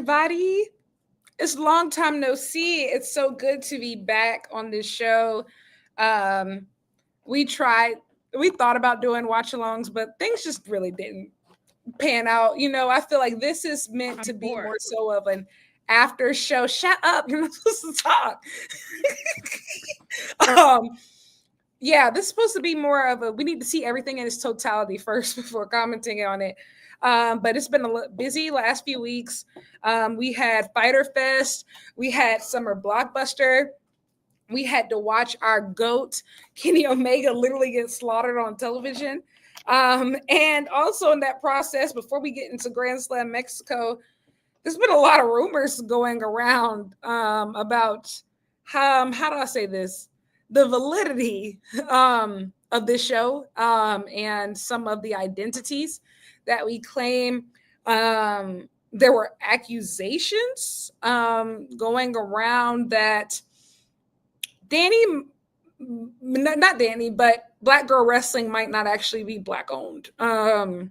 everybody. It's a long time no see. It's so good to be back on this show. Um, we thought about doing watch alongs, but things just really didn't pan out. I feel like this is meant to be more so of an after show. Shut up. You're not supposed to talk. This is supposed to be more of we need to see everything in its totality first before commenting on it. But it's been a busy last few weeks. We had Fighter Fest. We had Summer Blockbuster. We had to watch our GOAT, Kenny Omega, literally get slaughtered on television. And also in that process, before we get into Grand Slam Mexico, there's been a lot of rumors going around about how do I say this? The validity of this show and some of the identities that we claim. There were accusations going around that not Dani, but Black Girl Wrestling might not actually be Black owned. And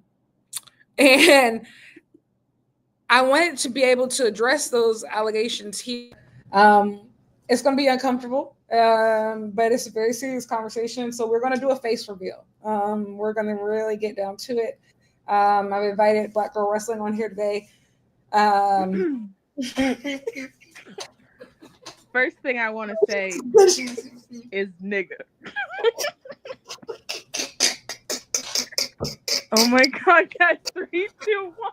I wanted to be able to address those allegations here. It's going to be uncomfortable, but it's a very serious conversation. So we're going to do a face reveal. We're going to really get down to it. I've invited Black Girl Wrestling on here today. First thing I want to say is nigga. Oh my god, guys, 3, 2, 1.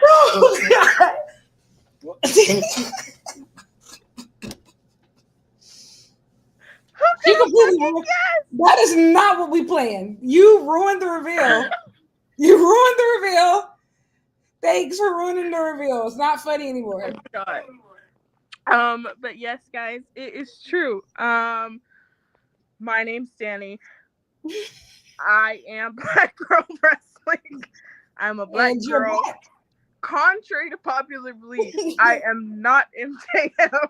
Oh god. That is not what we planned. You ruined the reveal. Thanks for ruining the reveal. It's not funny anymore. Oh god. But yes, guys, it is true. My name's Dani. I am Black Girl Wrestling. I'm a black girl. Black. Contrary to popular belief, I am not MJF.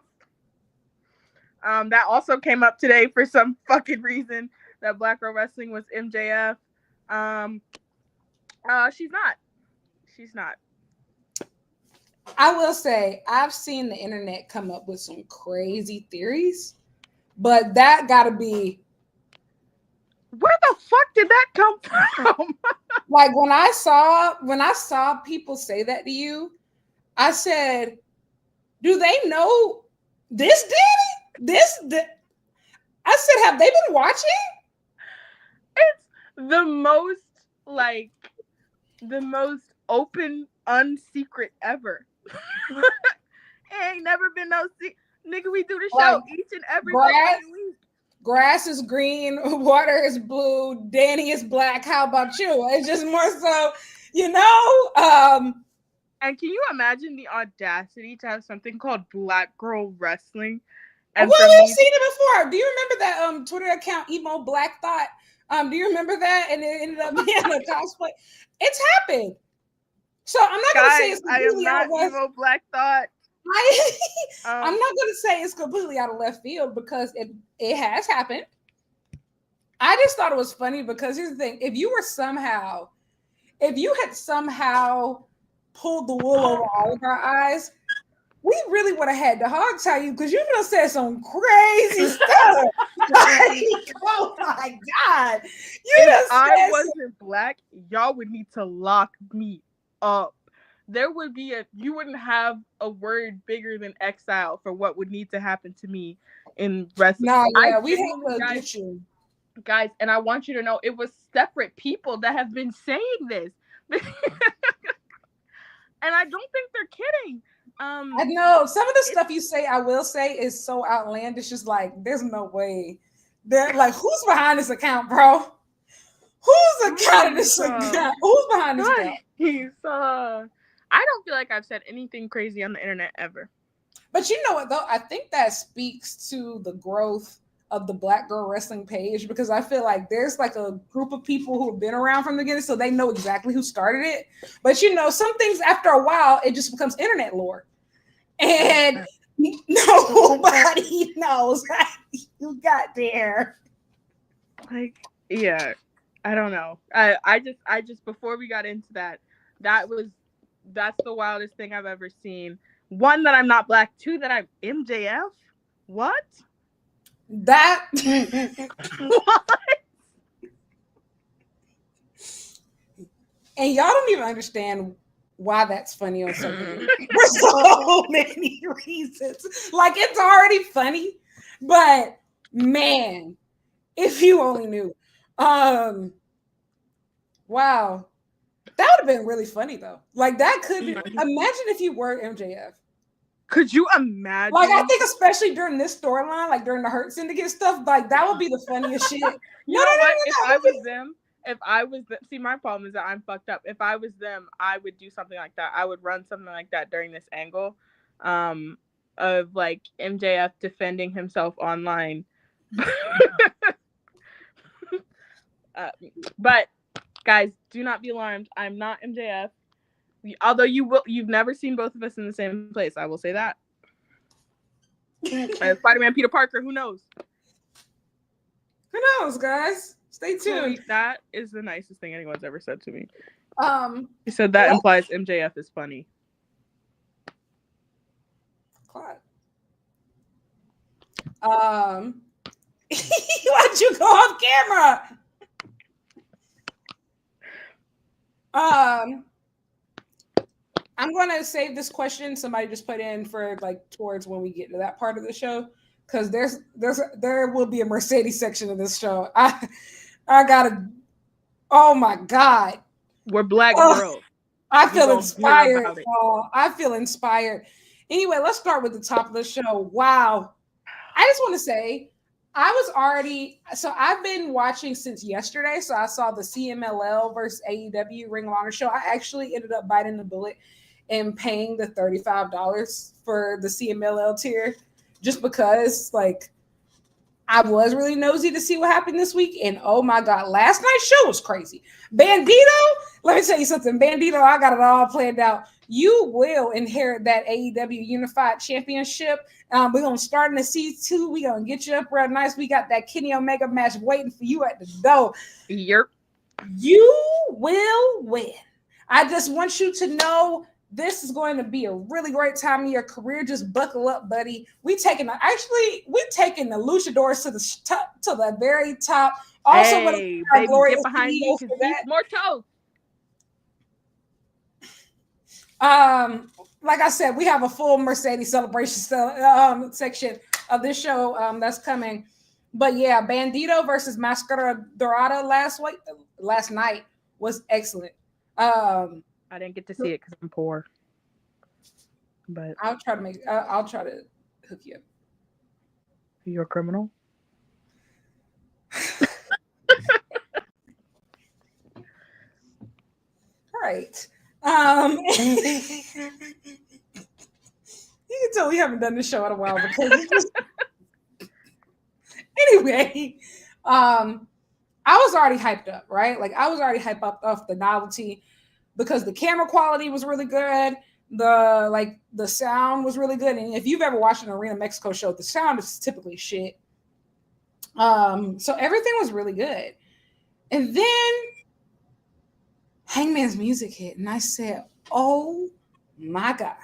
That also came up today for some fucking reason that Black Girl Wrestling was MJF. She's not. I will say, I've seen the internet come up with some crazy theories, but that gotta be. Where the fuck did that come from? Like when I saw people say that to you, I said, "Do they know this Dani? I said, "Have they been watching?" It's the most open, unsecret ever. It ain't never been no secret. Nigga, we do the show each and every week. Grass is green, water is blue, Dani is black. How about you? It's just more so, And can you imagine the audacity to have something called Black Girl Wrestling? And we've seen it before. Do you remember that Twitter account, Emo Black Thought? Do you remember that? And it ended up being a cosplay. It's happened. So I'm not going to say it's completely out of left. Emo Black Thought. I'm not going to say it's completely out of left field because it has happened. I just thought it was funny because here's the thing: if you had somehow pulled the wool over all of our eyes, we really would have had to hog tie you because you would have said some crazy stuff. Oh my god! If I wasn't black, y'all would need to lock me up. There would be you wouldn't have a word bigger than exile for what would need to happen to me in wrestling. No, yeah, we have to get you. Guys, and I want you to know it was separate people that have been saying this. And I don't think they're kidding. I know some of the stuff you say, I will say, is so outlandish. It's like, there's no way. They're like, who's behind this account, bro? Who's behind this account? I don't feel like I've said anything crazy on the internet ever. But you know what, though? I think that speaks to the growth of the Black Girl Wrestling page because I feel like there's like a group of people who have been around from the beginning, so they know exactly who started it. But some things after a while, it just becomes internet lore. And nobody knows how you got there. Like, yeah, I don't know. I just before we got into that, that's the wildest thing I've ever seen. 1, that I'm not black. 2, that I'm MJF. What? That What? and y'all don't even understand why that's funny on something. For so many reasons. Like, it's already funny, but man, if you only knew. Wow. That would have been really funny though. Like, that could be. Imagine if you were MJF. Could you imagine? Like, I think especially during this storyline, like during the Hurt Syndicate stuff, like that would be the funniest shit. You know what? If I was them, see, my problem is that I'm fucked up. If I was them, I would do something like that. I would run something like that during this angle, of like MJF defending himself online. But guys, do not be alarmed. I'm not MJF. Although you've never seen both of us in the same place. I will say that. Spider-Man Peter Parker, who knows? Who knows, guys? Stay tuned. That is the nicest thing anyone's ever said to me. He said that implies MJF is funny. Why'd you go off camera? I'm gonna save this question somebody just put in for like towards when we get to that part of the show, because there will be a Mercedes section of this show. I gotta. Oh my God, we're black girls. I feel inspired. I feel inspired. Anyway, let's start with the top of the show. Wow, I just want to say, I've been watching since yesterday. So I saw the CMLL versus AEW Ring of Honor show. I actually ended up biting the bullet and paying the $35 for the CMLL tier, just because like I was really nosy to see what happened this week. And oh my God, last night's show was crazy. Bandito, let me tell you something. Bandito, I got it all planned out. You will inherit that AEW Unified Championship. We're going to start in the C2. We're going to get you up real nice. We got that Kenny Omega match waiting for you at the door. Yep. You will win. I just want you to know this is going to be a really great time in your career. Just buckle up, buddy. We're taking the luchadors to the very top. Also, hey, baby, get behind me because more toes. Like I said, we have a full Mercedes celebration section of this show that's coming. But yeah, Bandito versus Mascara Dorada last night was excellent. I didn't get to see it because I'm poor. But I'll try to hook you up. You're a criminal? All right. You can tell we haven't done this show in a while because it's just... Anyway, I was already hyped up, right? Like I was already hyped up off the novelty because the camera quality was really good. The sound was really good. And if you've ever watched an Arena Mexico show, the sound is typically shit. So everything was really good. And then Hangman's music hit, and I said, oh my God.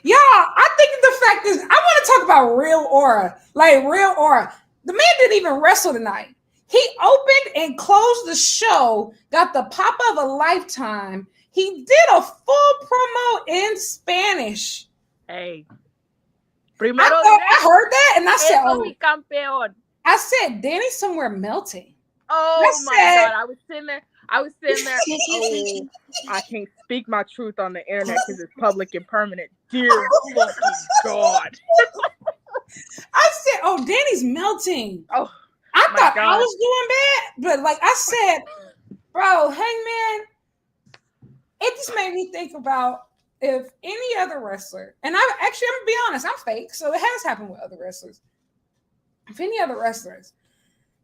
Y'all, I think the fact is, I want to talk about real aura. Like real aura. The man didn't even wrestle tonight. He opened and closed the show, got the pop of a lifetime. He did a full promo in Spanish. Hey. I heard that and I said, oh, mi campeón. I said, Dani's somewhere melting. Oh my God. I was sitting there. Oh, I can't speak my truth on the internet because it's public and permanent. Dear fucking God. I said, oh, Dani's melting. Oh, I thought God. I was doing bad, but like I said, bro, Hangman, it just made me think about if any other wrestler, and I'm gonna be honest, I'm fake, so it has happened with other wrestlers. If any other wrestlers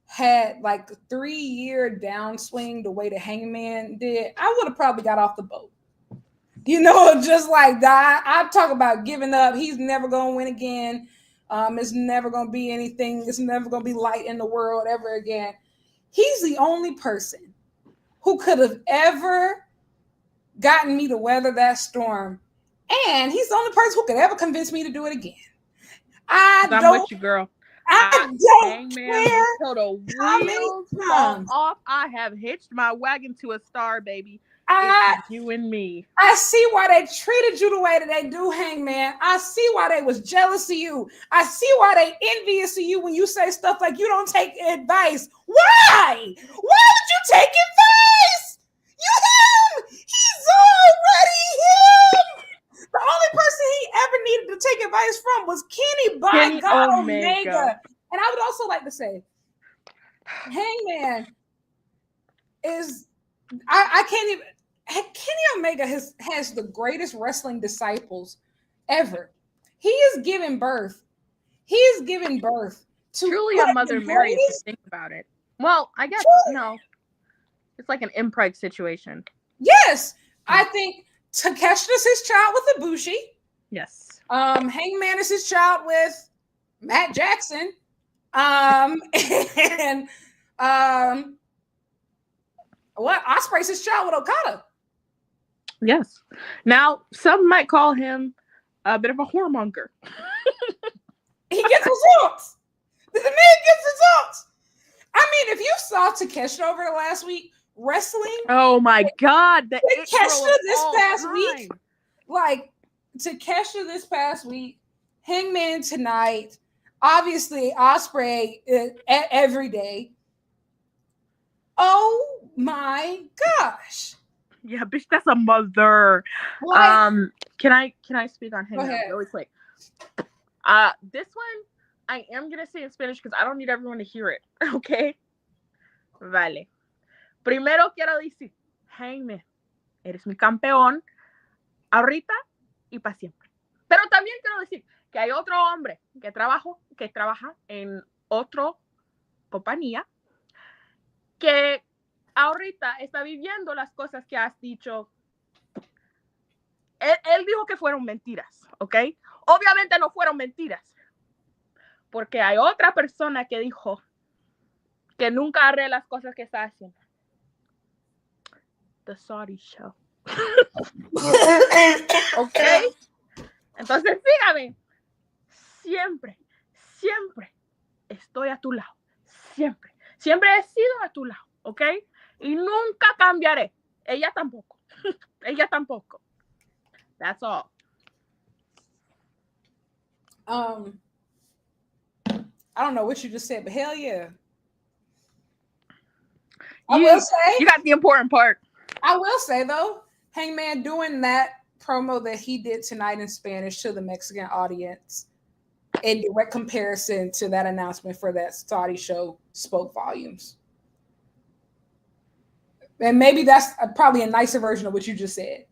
had like a 3-year downswing the way the Hangman did, I would have probably got off the boat. You know, just like that. I talk about giving up. He's never going to win again. It's never going to be anything. It's never going to be light in the world ever again. He's the only person who could have ever gotten me to weather that storm And he's the only person who could ever convince me to do it again. I'm with you, girl. I don't Hangman, care until the how many wheels fall times off. I have hitched my wagon to a star, baby. I It's you and me. I see why they treated you the way that they do, Hangman. I see why they was jealous of you. I see why they envious of you when you say stuff like you don't take advice. Why? Why would you take advice? You him. He's already him. The only person he ever needed to take advice from was Kenny God Omega. And I would also like to say, Hangman is, I can't even, Kenny Omega has the greatest wrestling disciples ever. He is giving birth. He is giving birth to truly a Mother Mary if you think about it. Well, I guess no. It's like an impreg situation. Yes. I think Takeshita's his child with Ibushi. Yes. Hangman is his child with Matt Jackson. And Ospreay's his child with Okada. Yes. Now, some might call him a bit of a whoremonger. He gets results. The man gets results. I mean, if you saw Takeshita over the last week wrestling, oh my God, Takeshita this past week, like Takeshita this past week, Hangman tonight, obviously Ospreay every day. Oh my gosh. Yeah, bitch, that's a mother. Like, can I speak on Hangman really quick? This one I am gonna say in Spanish because I don't need everyone to hear it. Okay. Vale. Primero quiero decir, Hangman, eres mi campeón ahorita y para siempre. Pero también quiero decir que hay otro hombre que trabaja en otra compañía que ahorita está viviendo las cosas que has dicho. Él dijo que fueron mentiras, ¿ok? Obviamente no fueron mentiras, porque hay otra persona que dijo que nunca haré las cosas que está haciendo. The Saudi Show. ¿Ok? Entonces, sígame. Siempre estoy a tu lado. Siempre he sido a tu lado, ¿ok? Y nunca cambiaré. Ella tampoco. That's all. I don't know what you just said, but hell yeah. I will say you got the important part. I will say though, Hangman doing that promo that he did tonight in Spanish to the Mexican audience in direct comparison to that announcement for that Saudi show spoke volumes. And maybe that's probably a nicer version of what you just said.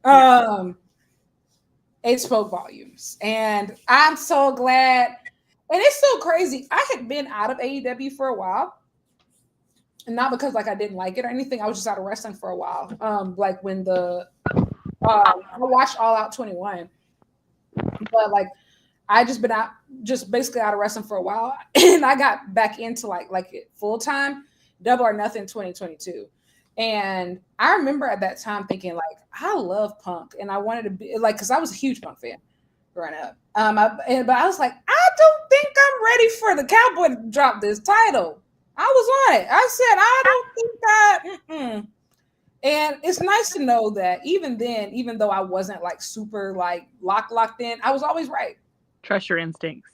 It spoke volumes. And I'm so glad. And it's so crazy. I had been out of AEW for a while. And not because like I didn't like it or anything. I was just out of wrestling for a while. Like when I watched All Out 21. But like I just been basically out of wrestling for a while. And I got back into like it full time, Double or Nothing 2022. And I remember at that time thinking like, I love Punk. And I wanted to be like, because I was a huge Punk fan growing up. But I was like, I don't think I'm ready for the Cowboy to drop this title. I was on it. I said, I don't think that. And it's nice to know that even then, even though I wasn't like super like locked in, I was always right. Trust your instincts.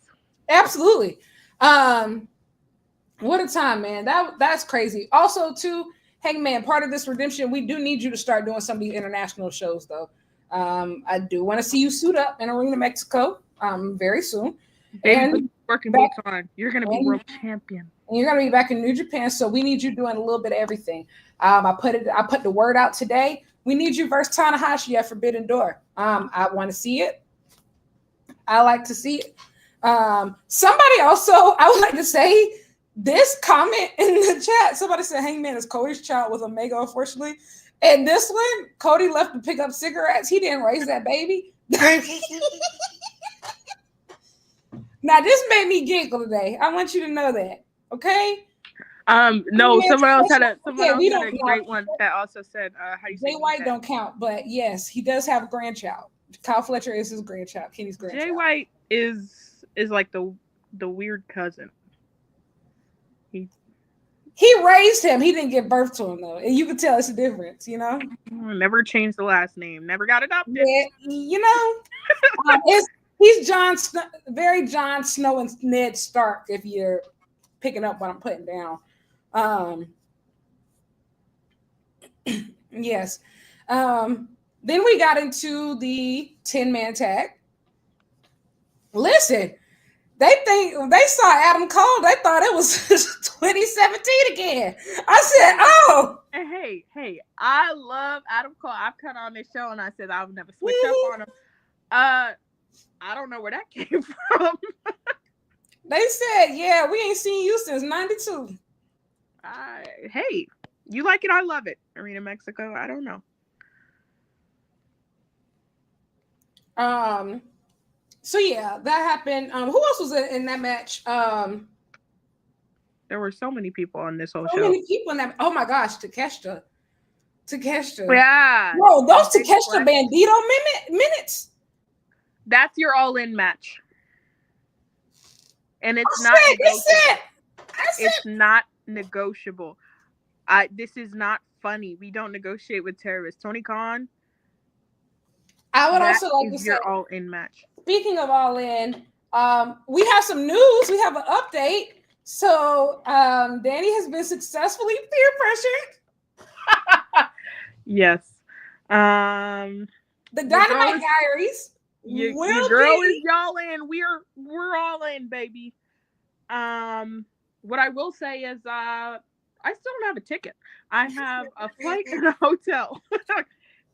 Absolutely. What a time, man. That's crazy. Also, too, Hangman, part of this redemption, we do need you to start doing some of these international shows, though. I do want to see you suit up in Arena, Mexico, very soon. And working boots on. You're going to be world champion. And you're going to be back in New Japan, so we need you doing a little bit of everything. I put the word out today. We need you versus Tanahashi at Forbidden Door. I want to see it. I like to see it. Somebody also, I would like to say, this comment in the chat, somebody said Hangman is Cody's child with Omega, unfortunately. And this one, Cody left to pick up cigarettes. He didn't raise that baby. Now, this made me giggle today. I want you to know that. Okay? No, someone else had a great one that also said, how do you say Jay White don't count, but yes, he does have a grandchild. Kyle Fletcher is his grandchild, Kenny's grandchild. Jay White is like the weird cousin. He raised him. He didn't give birth to him though, and you can tell it's a difference. You know. Never changed the last name. Never got adopted. Yeah, you know. He's very Jon Snow and Ned Stark. If you're picking up what I'm putting down. Yes. Then we got into the 10-man tag. Listen, they saw Adam Cole. They thought it was 2017 again. I said, "Oh, hey, I love Adam Cole. I've cut on this show and I said I would never switch up on him. I don't know where that came from." They said, "Yeah, we ain't seen you since '92." Hey, you like it? I love it. Arena Mexico. I don't know. So yeah, that happened. Who else was in that match? There were so many people on this whole show. So many people in that. Oh my gosh, Takeshita. Yeah. Whoa, those Takeshita Bandito minutes. That's your all-in match. And it's not negotiable. This is not funny. We don't negotiate with terrorists. Tony Khan. I would also like to say your all-in match. Speaking of all-in, we have some news. We have an update. So Dani has been successfully peer pressured. Yes. The Dynamite Diaries. Your girl is y'all in. We're all in, baby. What I will say is I still don't have a ticket. I have a flight and a hotel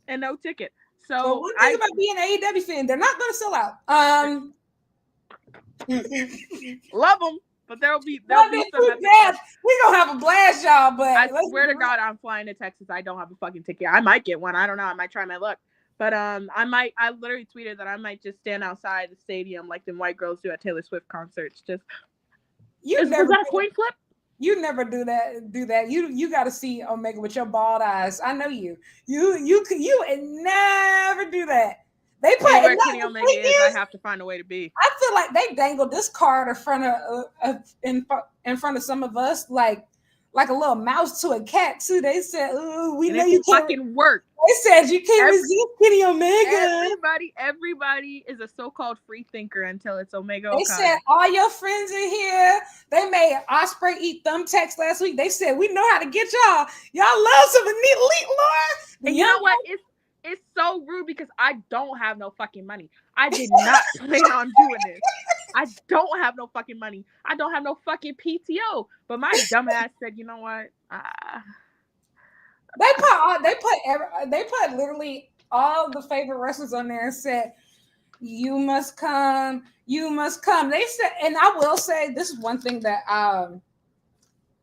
and no ticket. So one thing about being an AEW fan, they're not going to sell out. Love them, but there'll be some. We're gonna have a blast, y'all. But I swear to God, I'm flying to Texas. I don't have a fucking ticket. I might get one. I don't know. I might try my luck. But I literally tweeted that I might just stand outside the stadium like them white girls do at Taylor Swift concerts. Is that a coin flip? You never do that. You got to see Omega with your bald eyes. I know you. You never do that. They put where Kenny Omega is. I have to find a way to be. I feel like they dangled this card in front of some of us like a little mouse to a cat too. They said, "Oh, we know you can't fucking work." They said you can't resist Kenny Omega. Everybody is a so-called free thinker until it's Omega. They said all your friends in here. They made Ospreay eat thumbtacks last week. They said we know how to get y'all. Y'all love some elite lore. And you know what? It's so rude because I don't have no fucking money. I did not plan on doing this. I don't have no fucking money. I don't have no fucking PTO. But my dumb ass said, you know what? They put literally all the favorite wrestlers on there and said, "You must come. You must come." They said, and I will say this is one thing that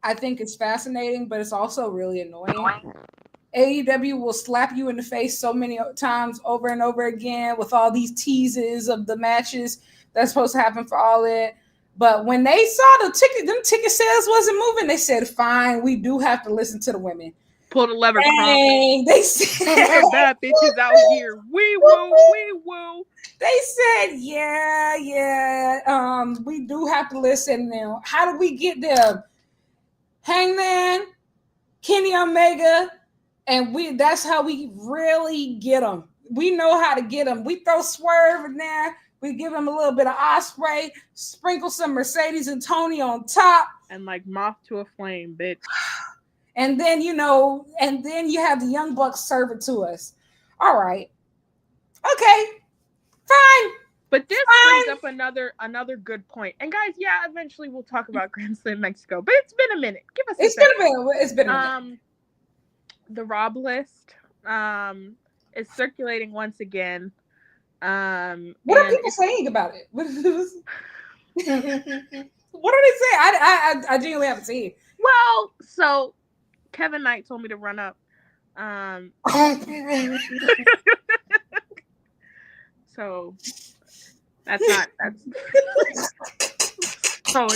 I think is fascinating, but it's also really annoying. AEW will slap you in the face so many times over and over again with all these teases of the matches that's supposed to happen for All In. But when they saw them ticket sales wasn't moving, they said, "Fine, we do have to listen to the women." Pull the lever. They said, "Bad bitches out here. We woo." They said, "Yeah. We do have to listen now. How do we get them? Hangman, Kenny Omega." And that's how we really get them. We know how to get them. We throw Swerve in there. We give him a little bit of Ospreay, sprinkle some Mercedes and Tony on top. And like moth to a flame, bitch. And then, you have the Young Bucks serve it to us. All right. Okay. Fine. But this brings up another good point. And guys, eventually we'll talk about Grand Slam Mexico. But it's been a minute. Give us It's been a minute. The Rob list is circulating once again. What are people saying about it? What do they say? I genuinely haven't seen. Well, so Kevin Knight told me to run up. So that's so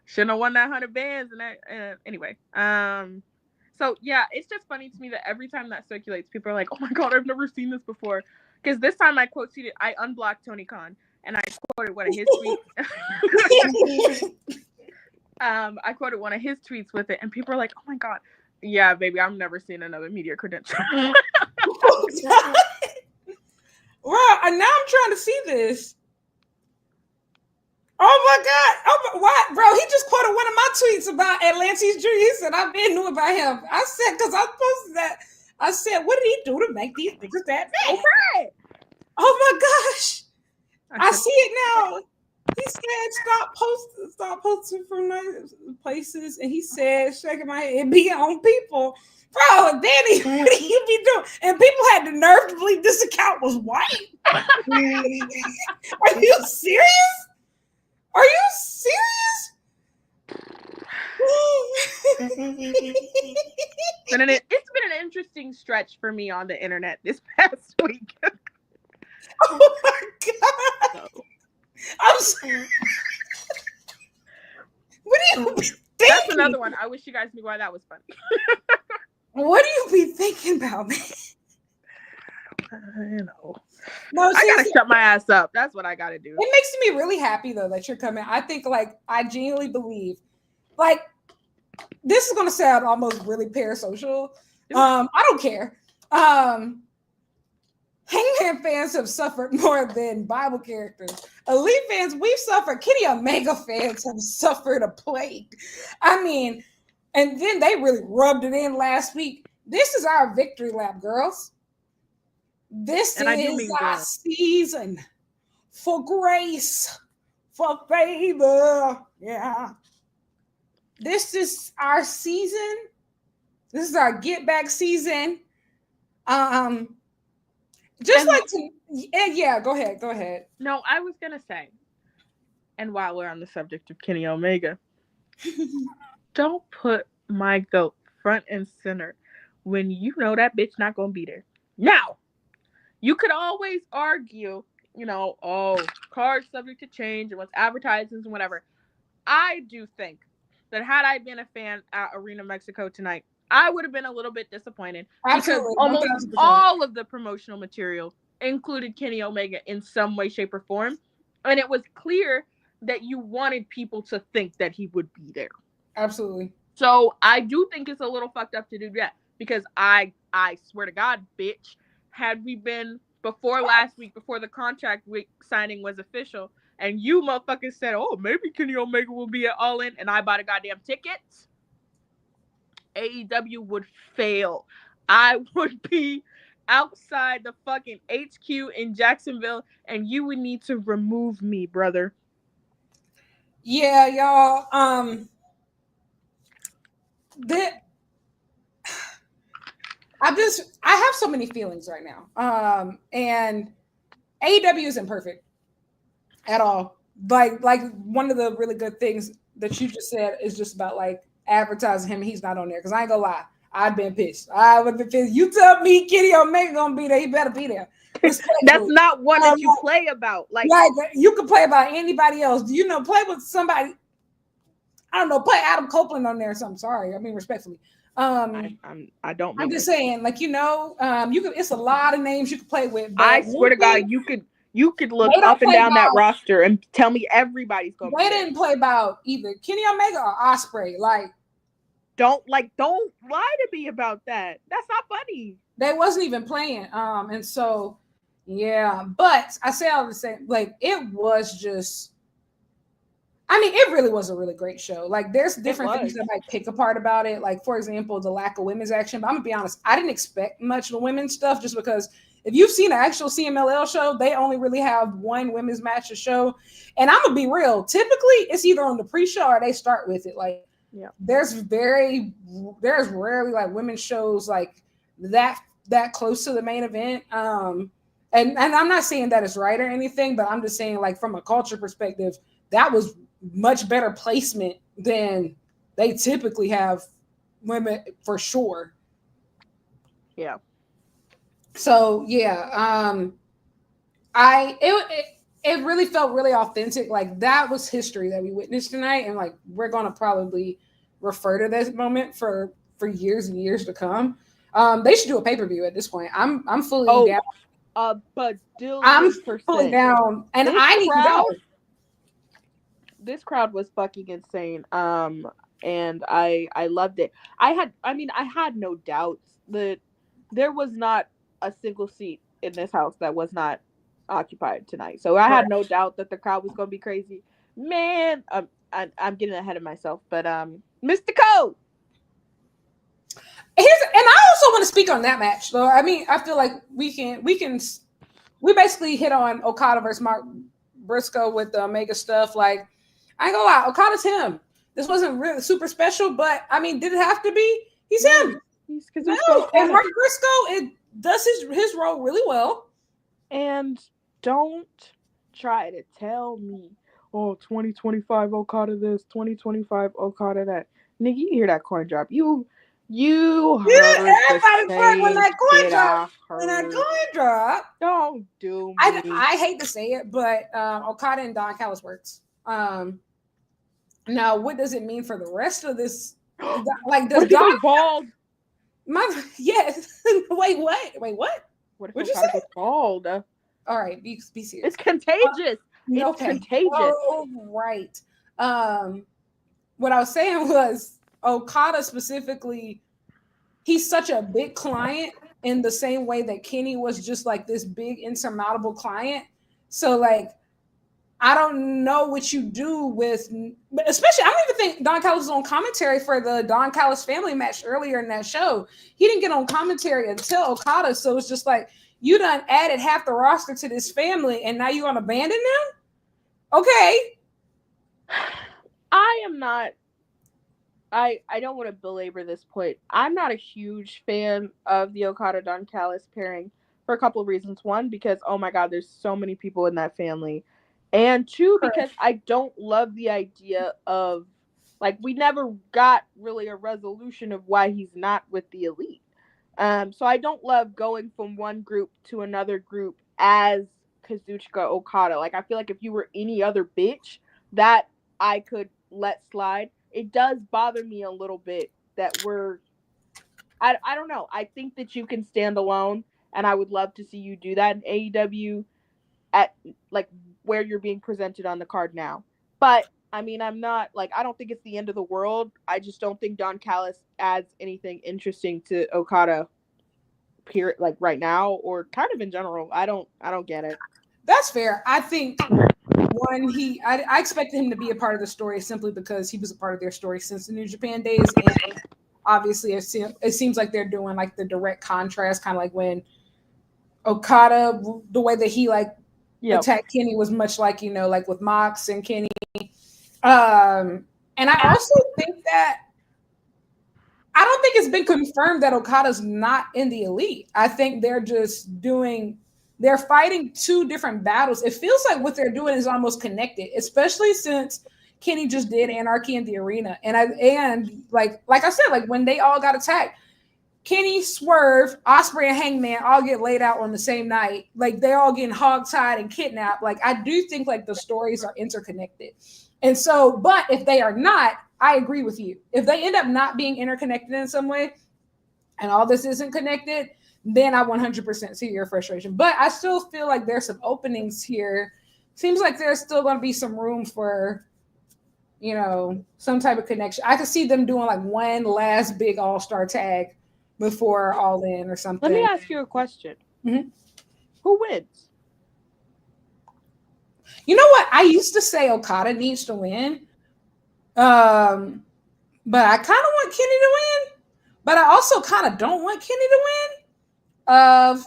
Shouldn't have won that 100 bands. And that, anyway. So yeah, it's just funny to me that every time that circulates, people are like, "Oh my god, I've never seen this before." Because this time I unblocked Tony Khan and I quoted one of his tweets. I quoted one of his tweets with it, and people are like, "Oh my god, yeah, baby, I'm never seeing another media credential." Wow, and now I'm trying to see this. Oh my god! Oh, what, bro? He just quoted one of my tweets about Atlantis Jr. He said, "I've been knew about him." I said, because I posted that. I said, "What did he do to make these niggas that bad?" Okay. Oh my gosh! I see it now. He said, stop posting from nice places," and he said, shaking my head, "Be on people." Bro, Dani, what do you be doing? And people had the nerve to believe this account was white. Are you serious? Are you serious? It's been an interesting stretch for me on the internet this past week. Oh my god! So. I'm sorry. What do you be thinking? That's another one. I wish you guys knew why that was funny. What do you be thinking about, man? You know. No, I gotta shut my ass up. That's what I gotta do. It makes me really happy though that you're coming. I think I genuinely believe this is gonna sound almost really parasocial. I don't care. Hangman fans have suffered more than Bible characters. Elite fans, we've suffered. Kenny Omega fans have suffered a plague. I mean, and then they really rubbed it in last week. This is our victory lap, girls. This is our season for grace, for favor. Yeah. This is our season. This is our get back season. Yeah, go ahead. No, I was gonna say, and while we're on the subject of Kenny Omega, don't put my goat front and center when you know that bitch not gonna be there. Now, you could always argue, cards subject to change and what's advertisements and whatever. I do think that had I been a fan at Arena Mexico tonight, I would have been a little bit disappointed. Absolutely. Because almost all of the promotional material included Kenny Omega in some way, shape, or form. And it was clear that you wanted people to think that he would be there. Absolutely. So I do think it's a little fucked up to do that. Because I swear to God, bitch, had we been before last week, before the contract week signing was official, and you motherfuckers said, "Oh, maybe Kenny Omega will be at All In," and I bought a goddamn ticket, AEW would fail. I would be outside the fucking HQ in Jacksonville, and you would need to remove me, brother. Yeah, y'all. I have so many feelings right now. And AEW isn't perfect at all. Like one of the really good things that you just said is just about advertising him. He's not on there because I ain't gonna lie. I've been pissed. I would have been pissed. You tell me Kenny Omega gonna be there. He better be there. That's not one that you play about. Like you can play about anybody else. Do you know? Play with somebody. I don't know. Play Adam Copeland on there or something. Sorry, I mean respectfully. I don't. I'm just saying, you can. It's a lot of names you can play with. I swear to God, you could look up and down that roster and tell me everybody's going. They didn't play about either Kenny Omega or Ospreay. Don't lie to me about that. That's not funny. They wasn't even playing. And so, yeah. But I say all the same. It was just. I mean, it really was a really great show. There's different things that I might pick apart about it. For example, the lack of women's action. But I'm gonna be honest, I didn't expect much of the women's stuff just because if you've seen an actual CMLL show, they only really have one women's match a show. And I'm gonna be real. Typically, it's either on the pre-show or they start with it. There's rarely women's shows that close to the main event. And I'm not saying that it's right or anything, but I'm just saying from a culture perspective, that was much better placement than they typically have women for sure. Yeah. So yeah, it really felt really authentic. Like that was history that we witnessed tonight, and like we're gonna probably refer to this moment for years and years to come. They should do a pay-per-view at this point. I'm fully down. A I'm badillion fully percent. down, and I need to go. This crowd was fucking insane. And I loved it. I had no doubts that there was not a single seat in this house that was not occupied tonight. So I had no doubt that the crowd was going to be crazy. Man, I'm getting ahead of myself, but Mistico. And I also want to speak on that match, though. I mean, I feel like we basically hit on Okada versus Mark Briscoe with the Omega stuff. Like, I ain't gonna lie, Okada's him. This wasn't really super special, but I mean, did it have to be? He's him. And Mark Briscoe, it does his role really well. And don't try to tell me, oh, 2025 Okada this, 2025 Okada that. Nigga, you hear that coin drop? You heard everybody when that coin drop. When that coin drop. Don't do me. I hate to say it, but Okada and Don Callis works. Now, what does it mean for the rest of this? Like, does Don bald? Yes. Wait, what? What if Okada gets bald? All right, be serious. It's contagious. It's contagious. Oh, right. What I was saying was Okada specifically, he's such a big client in the same way that Kenny was just like this big insurmountable client. So like, I don't know what you do with, especially, I don't even think Don Callis was on commentary for the Don Callis family match earlier in that show. He didn't get on commentary until Okada. So it's just like, you done added half the roster to this family and now you're going to abandon them? Okay. I am not, I don't want to belabor this point. I'm not a huge fan of the Okada Don Callis pairing for a couple of reasons. One, because, oh my God, there's so many people in that family. And two, because I don't love the idea of, like, we never got really a resolution of why he's not with the Elite. So I don't love going from one group to another group as Kazuchika Okada. Like, I feel like if you were any other bitch, that I could let slide. It does bother me a little bit that I don't know. I think that you can stand alone, and I would love to see you do that in AEW at, like, where you're being presented on the card now. But I mean, I'm not like, I don't think it's the end of the world. I just don't think Don Callis adds anything interesting to Okada period, like right now or kind of in general. I don't get it. That's fair. I think one, I expected him to be a part of the story simply because he was a part of their story since the New Japan days, and obviously it seems like they're doing like the direct contrast, kind of like when Okada, the way that he like attacked Kenny was much like, you know, like with Mox and Kenny. And I also think that I don't think it's been confirmed that Okada's not in the Elite. I think they're just they're fighting two different battles. It feels like what they're doing is almost connected, especially since Kenny just did Anarchy in the Arena. And like I said, like when they all got attacked, Kenny, Swerve, Ospreay, and Hangman all get laid out on the same night. Like they're all getting hogtied and kidnapped. Like I do think like the stories are interconnected. And so, but if they are not, I agree with you. If they end up not being interconnected in some way and all this isn't connected, then I 100% see your frustration. But I still feel like there's some openings here. Seems like there's still going to be some room for, you know, some type of connection. I could see them doing like one last big all-star tag before All In or something. Let me ask you a question. Mm-hmm. Who wins? You know what? I used to say Okada needs to win. But I kind of want Kenny to win. But I also kind of don't want Kenny to win.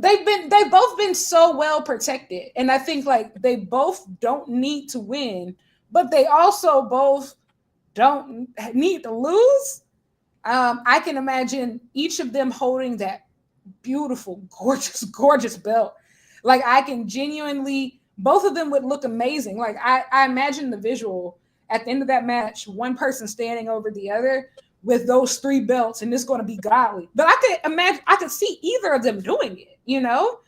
They've both been so well protected. And I think like they both don't need to win, but they also both don't need to lose. I can imagine each of them holding that beautiful, gorgeous, gorgeous belt. Like I can genuinely, both of them would look amazing. Like I imagine the visual at the end of that match, one person standing over the other with those three belts, and it's going to be godly. But I could see either of them doing it, you know?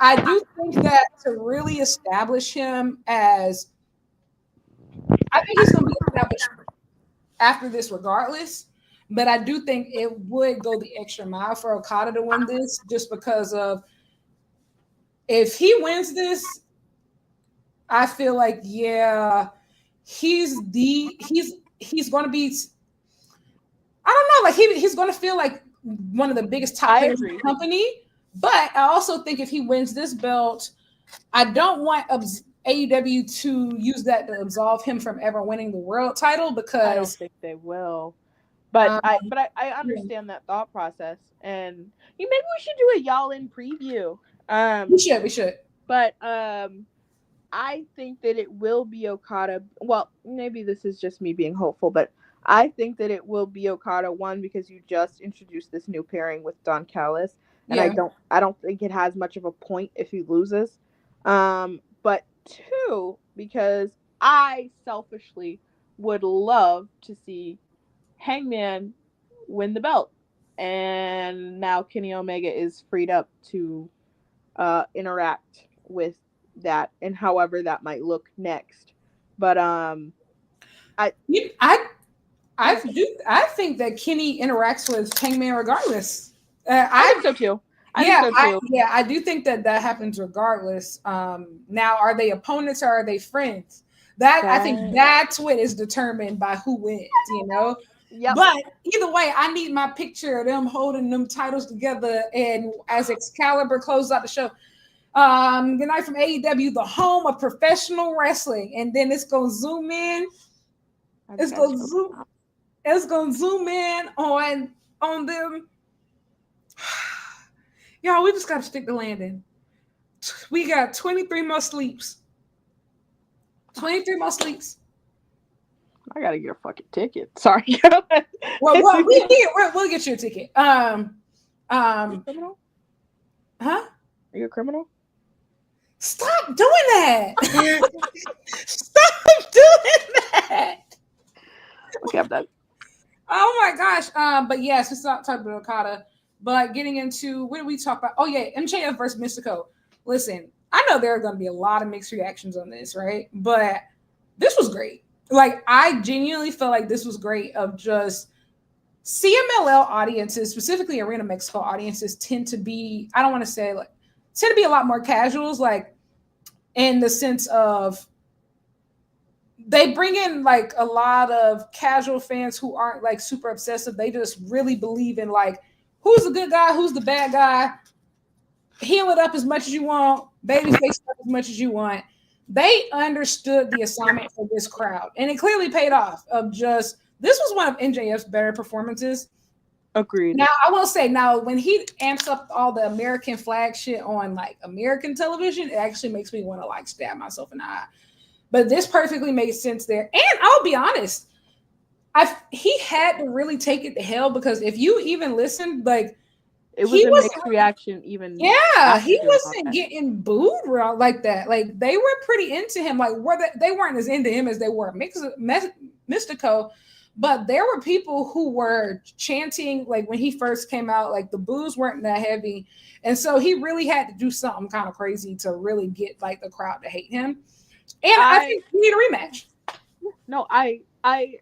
I do think that to really establish him as, I think he's going to be established after this regardless. But I do think it would go the extra mile for Okada to win this, just because of, if he wins this, I feel like, yeah, he's going to be, I don't know, like he's going to feel like one of the biggest top players in the company. But I also think if he wins this belt, I don't want AEW to use that to absolve him from ever winning the world title, because I don't think they will. But I understand that thought process, and maybe we should do a y'all in preview. We should. But I think that it will be Okada. Well, maybe this is just me being hopeful, but I think that it will be Okada, one, because you just introduced this new pairing with Don Callis, and I don't think it has much of a point if he loses. But two, because I selfishly would love to see Hangman win the belt, and now Kenny Omega is freed up to interact with that, and however that might look next. But I think that Kenny interacts with Hangman regardless. I think so too. I do think that happens regardless. Now, are they opponents or are they friends? I think that's what is determined by who wins, you know? Yep. But either way, I need my picture of them holding them titles together, and as Excalibur closes out the show, good night from AEW, the home of professional wrestling. And then it's gonna zoom in. It's gonna zoom in on them. Y'all, we just gotta stick the landing. We got 23 more sleeps. 23 more sleeps. I gotta get a fucking ticket. Sorry. Well, we'll get you a ticket. Are you a criminal? Huh? Are you a criminal? Stop doing that. Stop doing that. Okay, I'm done. Oh my gosh. But yes, it's not talking about Okada. But getting into, what did we talk about? Oh yeah, MJF versus Mistico. Listen, I know there are going to be a lot of mixed reactions on this, right? But this was great. Like, I genuinely feel like this was great. Of just CMLL audiences, specifically Arena Mexico audiences, tend to be, I don't want to say like, tend to be a lot more casuals, like in the sense of they bring in like a lot of casual fans who aren't like super obsessive. They just really believe in like, who's the good guy, who's the bad guy, heal it up as much as you want, babyface up as much as you want. They understood the assignment for this crowd, and it clearly paid off. Of just, this was one of NJF's better performances. Agreed. Now, I will say, now when he amps up all the American flag shit on like American television, it actually makes me want to like stab myself in the eye. But this perfectly made sense there. And I'll be honest, he had to really take it to hell, because if you even listened, like, it was a mixed reaction even. Yeah, he wasn't getting booed like that. Like, they were pretty into him. Like, they weren't as into him as they were Mistico, but there were people who were chanting, like, when he first came out, like, the boos weren't that heavy. And so he really had to do something kind of crazy to really get, like, the crowd to hate him. And I think we need a rematch. No, I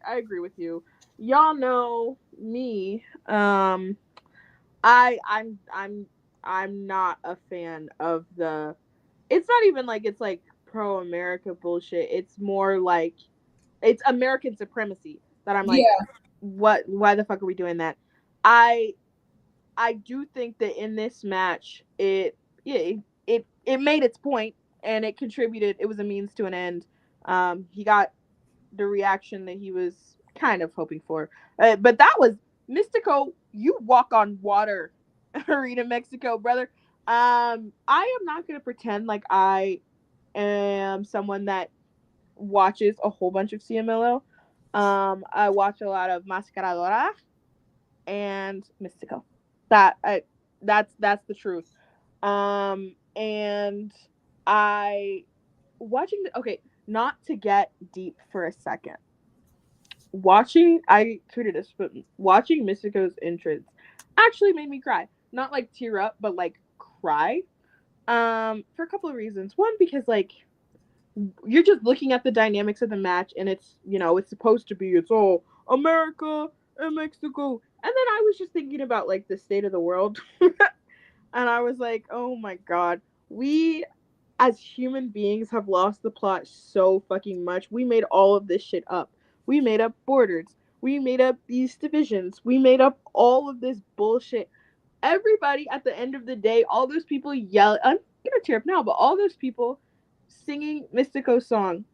agree with you. Y'all know me. I'm not a fan of the. It's not even like it's like pro America bullshit. It's more like it's American supremacy that I'm like, what? Why the fuck are we doing that? I do think that in this match, it made its point, and it contributed. It was a means to an end. He got the reaction that he was kind of hoping for, but that was Mistico. You walk on water. Arena Mexico, brother. I am not gonna pretend like I am someone that watches a whole bunch of CMLL. I watch a lot of Mascaradora and Mistico. That's the truth. And I watching okay, not to get deep for a second. I tweeted this, but watching Mistico's entrance actually made me cry. Not like tear up, but like cry. For a couple of reasons. One, because like you're just looking at the dynamics of the match, and it's it's supposed to be it's all America and Mexico, and then I was just thinking about like the state of the world, and I was like, oh my god, we as human beings have lost the plot so fucking much. We made all of this shit up. We made up borders. We made up these divisions. We made up all of this bullshit. Everybody at the end of the day, all those people yell. I'm gonna tear up now, but all those people singing Mistico's song,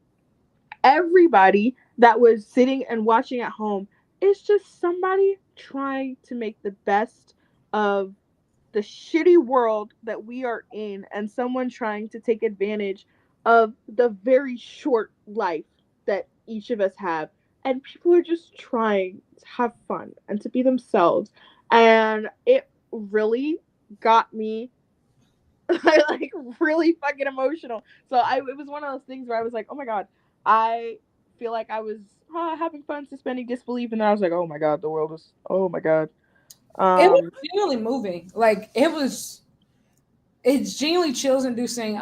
everybody that was sitting and watching at home is just somebody trying to make the best of the shitty world that we are in, and someone trying to take advantage of the very short life that each of us have. And people are just trying to have fun and to be themselves. And it really got me like really fucking emotional. So it was one of those things where I was like, oh my god, I feel like I was having fun suspending disbelief, and then I was like, oh my god, the world is, oh my god. It was genuinely moving. Like it's genuinely chills inducing.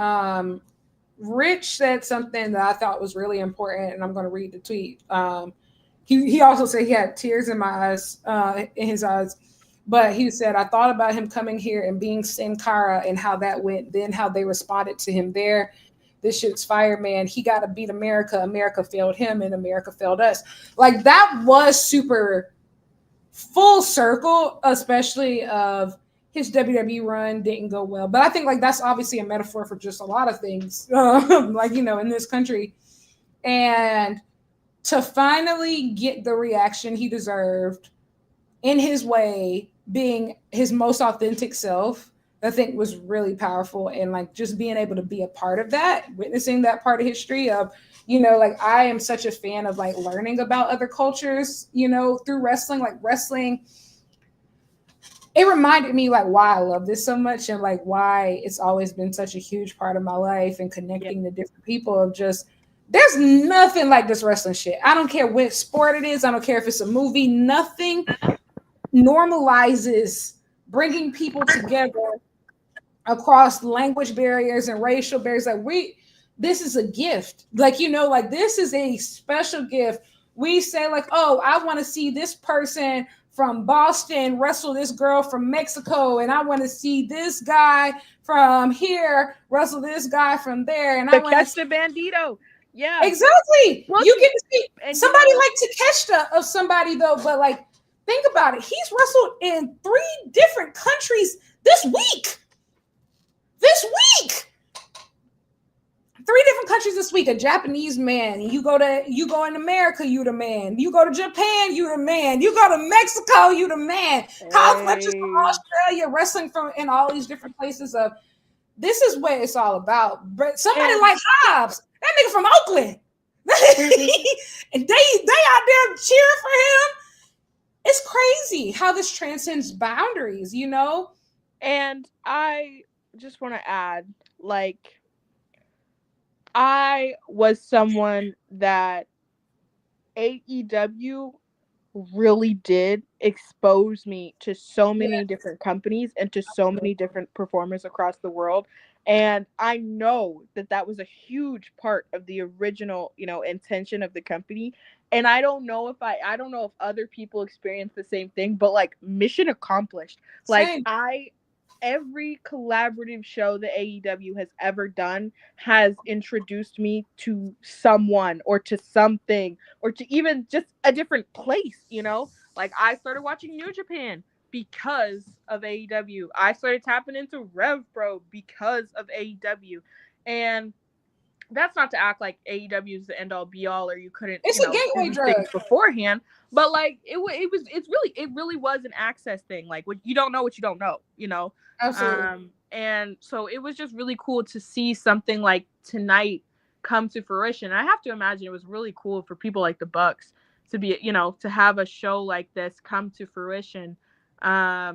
Rich said something that I thought was really important, and I'm going to read the tweet. He also said he had tears in his eyes, but he said, I thought about him coming here and being Sin Cara and how that went, then how they responded to him there. This shit's fire, man. He got to beat America. America failed him, and America failed us. Like, that was super full circle, especially of his WWE run didn't go well. But I think like that's obviously a metaphor for just a lot of things, like, in this country. And to finally get the reaction he deserved in his way, being his most authentic self, I think was really powerful. And like just being able to be a part of that, witnessing that part of history of, like I am such a fan of like learning about other cultures, through wrestling. Like wrestling, it reminded me like why I love this so much and like why it's always been such a huge part of my life and connecting to different people of just there's nothing like this wrestling shit. I don't care what sport it is. I don't care if it's a movie. Nothing normalizes bringing people together across language barriers and racial barriers. Like this is a gift. Like, like this is a special gift. We say like, oh, I want to see this person from Boston wrestle this girl from Mexico, and I want to see this guy from here wrestle this guy from there, and I want to see Bandito. Yeah, exactly. Well, you get to see somebody like Takeshita of somebody though, but like think about it. He's wrestled in 3 different countries this week. 3 different countries this week. A Japanese man. You go in America, you the man. You go to Japan, you the man. You go to Mexico, you the man. Kyle Fletcher's from Australia, wrestling from in all these different places. Of this is what it's all about. But somebody like Hobbs, that nigga from Oakland, and they out there cheering for him. It's crazy how this transcends boundaries, And I just want to add, like, I was someone that AEW really did expose me to so many different companies and to so many different performers across the world. And I know that was a huge part of the original, intention of the company. And I don't know if other people experience the same thing, but like mission accomplished. Like every collaborative show that AEW has ever done has introduced me to someone or to something or to even just a different place, Like I started watching New Japan because of AEW. I started tapping into Rev Pro because of AEW. And that's not to act like AEW is the end all be all or you couldn't it's a gateway drug beforehand, but like it really was an access thing. Like what you don't know what you don't know, Absolutely. And so it was just really cool to see something like tonight come to fruition. I have to imagine it was really cool for people like the Bucks to be, to have a show like this come to fruition. I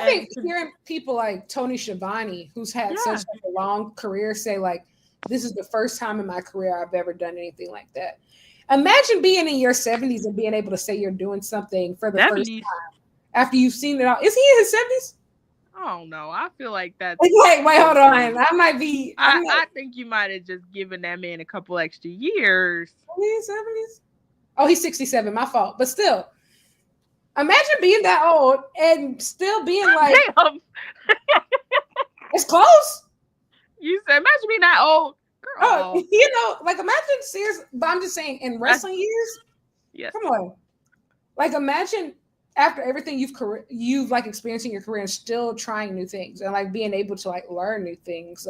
think hearing people like Tony Schiavone, who's had such a long career, say like, this is the first time in my career I've ever done anything like that. Imagine being in your 70s and being able to say you're doing something for the 70s. First time after you've seen it all. Is he in his 70s? Oh no, I feel like that's Wait, hold on. I think you might have just given that man a couple extra years. 70s? Oh, he's 67. My fault. But still, imagine being that old and still being like, damn. It's close. You said, imagine being that old. Girl. Oh, like imagine serious. But I'm just saying, in wrestling years, yes. Come on. Like imagine after everything you've like experienced in your career and still trying new things and like being able to like learn new things.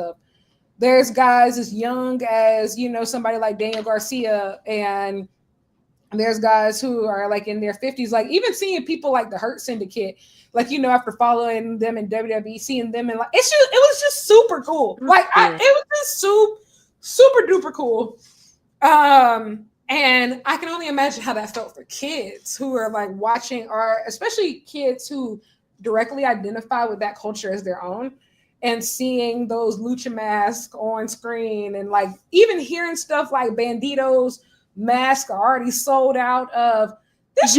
There's guys as young as somebody like Daniel Garcia, and there's guys who are like in their 50s. Like even seeing people like the Hurt Syndicate, like after following them in WWE, seeing them and like it was just super cool. Like it was just super duper cool. And I can only imagine how that felt for kids who are like watching, or especially kids who directly identify with that culture as their own, and seeing those lucha masks on screen, and like even hearing stuff like Bandito's mask are already sold out of. This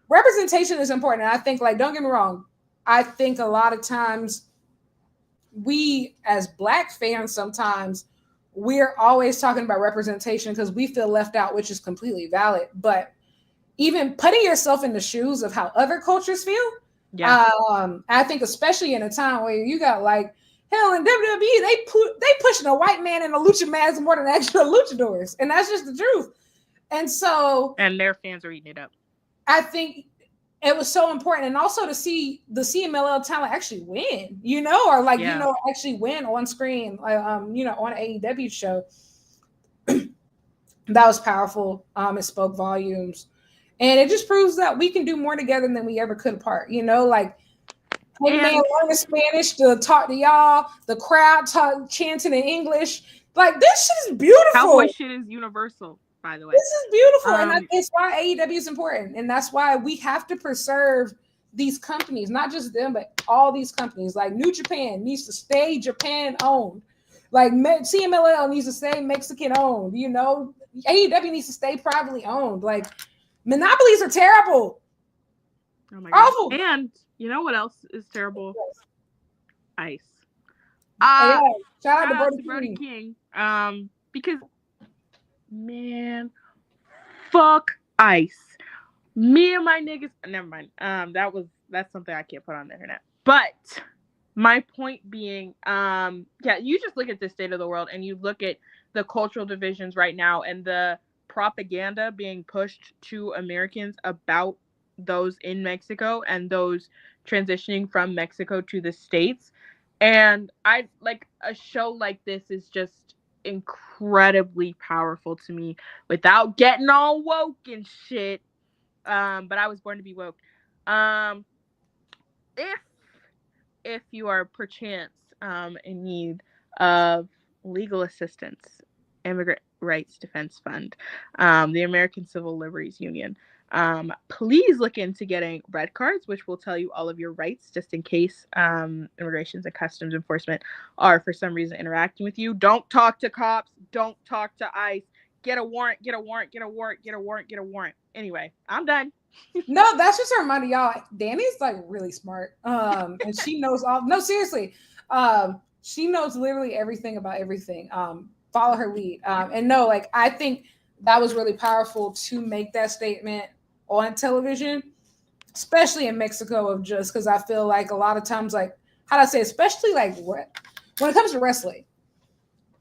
representation is important. And I think, like, don't get me wrong, I think a lot of times we as Black fans sometimes we're always talking about representation because we feel left out, which is completely valid. But even putting yourself in the shoes of how other cultures feel, I think especially in a time where you got like hell in WWE, they pushing a white man in a lucha mask more than actual luchadors, and that's just the truth. And their fans are eating it up. I think it was so important, and also to see the CMLL talent actually win, or like actually win on screen, like on an AEW show. That was powerful. It spoke volumes, and it just proves that we can do more together than we ever could apart. Like, hey man, learn Spanish to talk to y'all. The crowd chanting in English. Like, this shit is beautiful. Cowboy shit is universal. By the way, this is beautiful, and it's why AEW is important, and that's why we have to preserve these companies, not just them, but all these companies. Like New Japan needs to stay Japan owned, like CMLL needs to stay Mexican owned. AEW needs to stay privately owned. Like monopolies are terrible. Oh my god! Awful. And you know what else is terrible? Ice. Shout out to Brody King. Because. Man, fuck Ice. Me and my niggas. Never mind. That's something I can't put on the internet. But my point being, you just look at the state of the world and you look at the cultural divisions right now and the propaganda being pushed to Americans about those in Mexico and those transitioning from Mexico to the States. And I like a show like this is just incredibly powerful to me without getting all woke and shit. But I was born to be woke. If you are perchance in need of legal assistance, Immigrant Rights Defense Fund, the American Civil Liberties Union, please look into getting red cards, which will tell you all of your rights just in case Immigrations and Customs Enforcement are for some reason interacting with you. Don't talk to cops. Don't talk to ICE. Get a warrant. Anyway, I'm done. No, that's just a reminder, y'all. Dani's like really smart. And she knows all. No, seriously. She knows literally everything about everything. Follow her lead. And no, like I think that was really powerful to make that statement on television, especially in Mexico, of just because I feel like a lot of times, like how do I say, especially like when it comes to wrestling,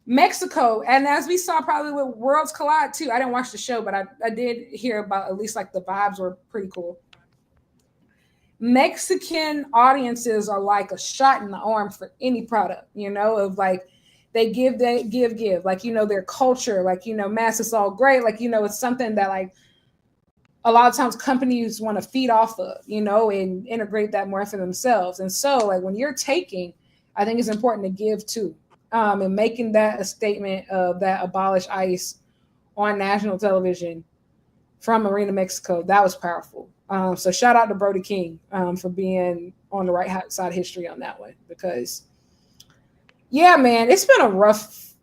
Mexico, and as we saw probably with Worlds Collide too. I didn't watch the show, but I did hear about at least like the vibes were pretty cool. Mexican audiences are like a shot in the arm for any product, of like they give, like, their culture, like, mass is all great. Like, it's something that like a lot of times companies want to feed off of, and integrate that more for themselves. And so like when you're taking, I think it's important to give too. And making that a statement of that abolish ICE on national television from Arena Mexico, that was powerful. So shout out to Brody King for being on the right side of history on that one, because yeah, man, it's been a rough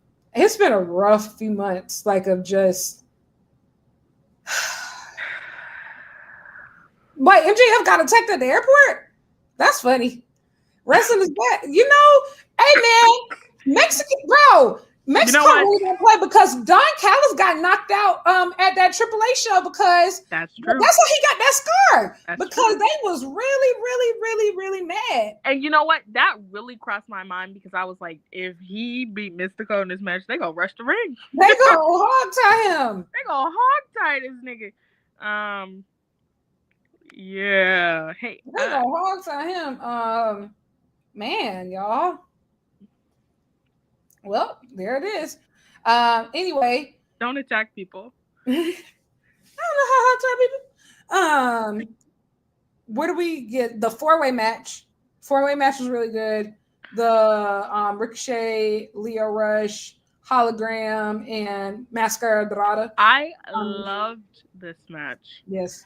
few months, like of just wait, MJF got attacked at the airport? That's funny. Wrestling is bad. You know, hey man, Mexico really don't play because Don Callis got knocked out at that AAA show because that's true. That's why he got that scar. That's because true. They was really mad. And you know what? That really crossed my mind because I was like, if he beat Mistico in this match, they gonna rush the ring. They gonna hog tie him. They gonna hog tie this nigga. Yeah. Hey. They gonna hog tie him. Man, y'all. Well, there it is. Anyway. Don't attack people. I don't know how to attack people. Where do we get the four-way match? Four-way match was really good. The Ricochet, Leo Rush, Hologram, and Mascara Dorada. I loved this match. Yes.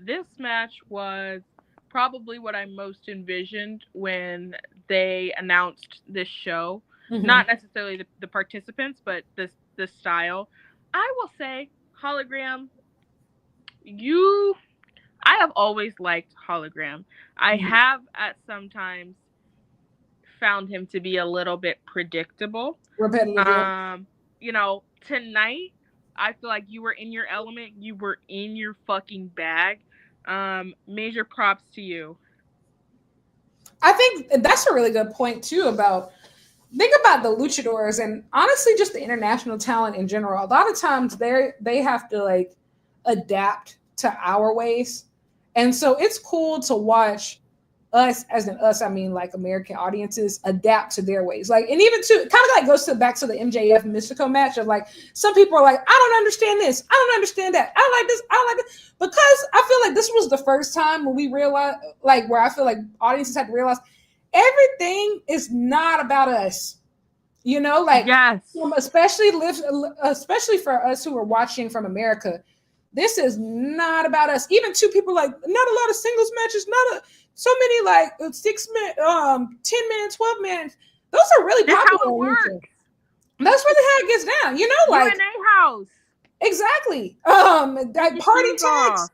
This match was probably what I most envisioned when they announced this show. Mm-hmm. Not necessarily the participants, but the style. I will say, Hologram, I have always liked Hologram. I have at sometimes found him to be a little bit predictable. Repetitive. You know, tonight, I feel like you were in your element. You were in your fucking bag. Major props to you. I think that's a really good point, too, think about the luchadors and honestly just the international talent in general. A lot of times they have to like adapt to our ways. And so it's cool to watch us, as in us, I mean like American audiences, adapt to their ways. Like, and even to kind of like goes back to the MJF Mistico match of like, some people are like, I don't understand this. I don't understand that. I don't like this. I don't like this. Because I feel like this was the first time when we realized, like, where I feel like audiences had to realize everything is not about us. You know, like, yes. Especially for us who are watching from America, this is not about us. Even two people like, not a lot of singles matches, so many like 6 men, 10 man, 12 man. Those are really popular. That's how it works. That's really how it gets down. You know, like UNA house. Exactly. Like party tags.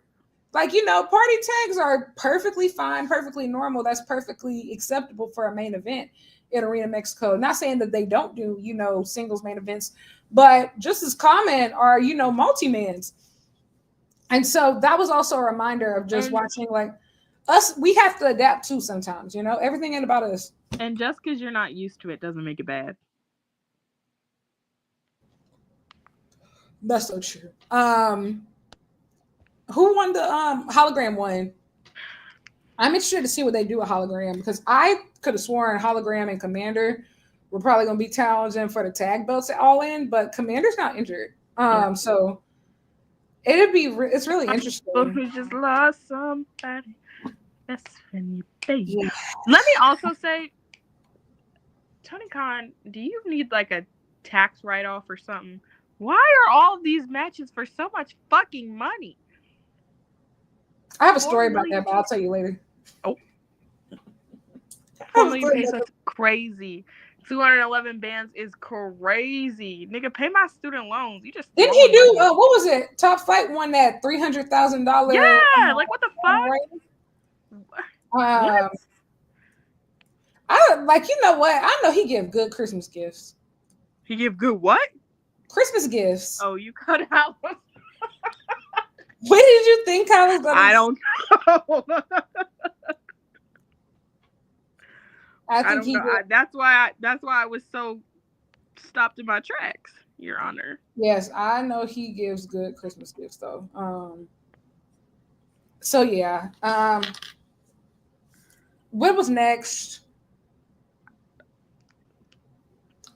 Like, you know, party tags are perfectly fine, perfectly normal. That's perfectly acceptable for a main event in Arena Mexico. Not saying that they don't do, you know, singles main events, but just as common are, you know, multi-mans. And so that was also a reminder of just watching like us. We have to adapt too sometimes, you know, everything ain't about us. And just because you're not used to it doesn't make it bad. That's so true. Who won the Hologram one? I'm interested to see what they do with Hologram because I could have sworn Hologram and Commander were probably going to be challenging for the tag belts at All In, but Commander's not injured. So it's really interesting. Who just lost somebody? That's funny, baby. Yeah. Let me also say, Tony Khan, do you need like a tax write-off or something? Why are all of these matches for so much fucking money? I have a story about that, but I'll tell you later. Oh. 4 million pesos is crazy. 211 bands is crazy. Nigga, pay my student loans. You just didn't he do what was it? Top Flight won that $300,000. Yeah, like what the fuck? What? I like, you know what? I know he give good Christmas gifts. He give good what? Christmas gifts. Oh, you cut out. What did you think I was gonna I don't know. I don't know. That's why I was so stopped in my tracks, Your Honor. Yes, I know he gives good Christmas gifts though. So yeah. What was next?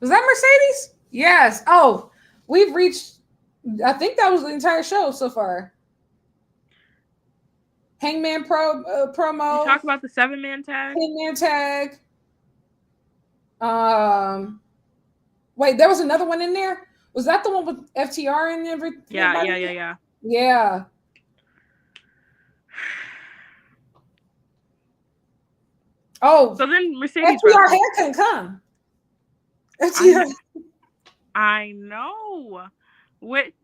Was that Mercedes? Yes. Oh, we've reached, I think that was the entire show so far. Hangman promo. You talk about the 7-man tag? 10-man tag. Wait, there was another one in there? Was that the one with FTR and everything? Yeah. Yeah. Oh. So then Mercedes FTR hair couldn't come. FTR. I know. Which,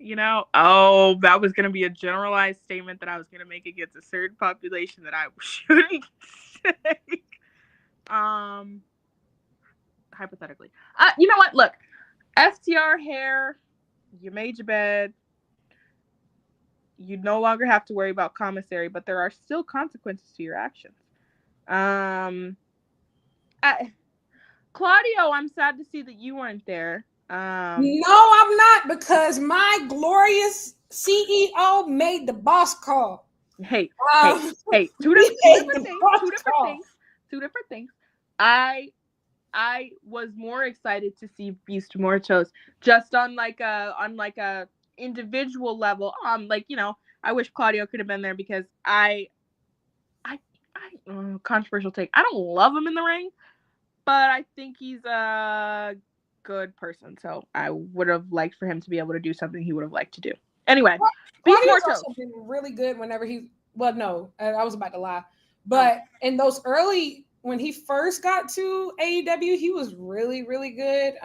You know, oh, that was going to be a generalized statement that I was going to make against a certain population that I shouldn't say. Hypothetically. You know what? Look, FTR hair, you made your bed. You no longer have to worry about commissary, but there are still consequences to your actions. Claudio, I'm sad to see that you weren't there. No, I'm not, because my glorious CEO made the boss call. Hey, two different things. I was more excited to see Beast Mortos just on like a individual level. Like, you know, I wish Claudio could have been there because I controversial take. I don't love him in the ring, but I think he's a good person. So I would have liked for him to be able to do something he would have liked to do. Anyway, Claudio's also been really good whenever he. Well, no, I was about to lie, but in those early, when he first got to AEW, he was really, really good.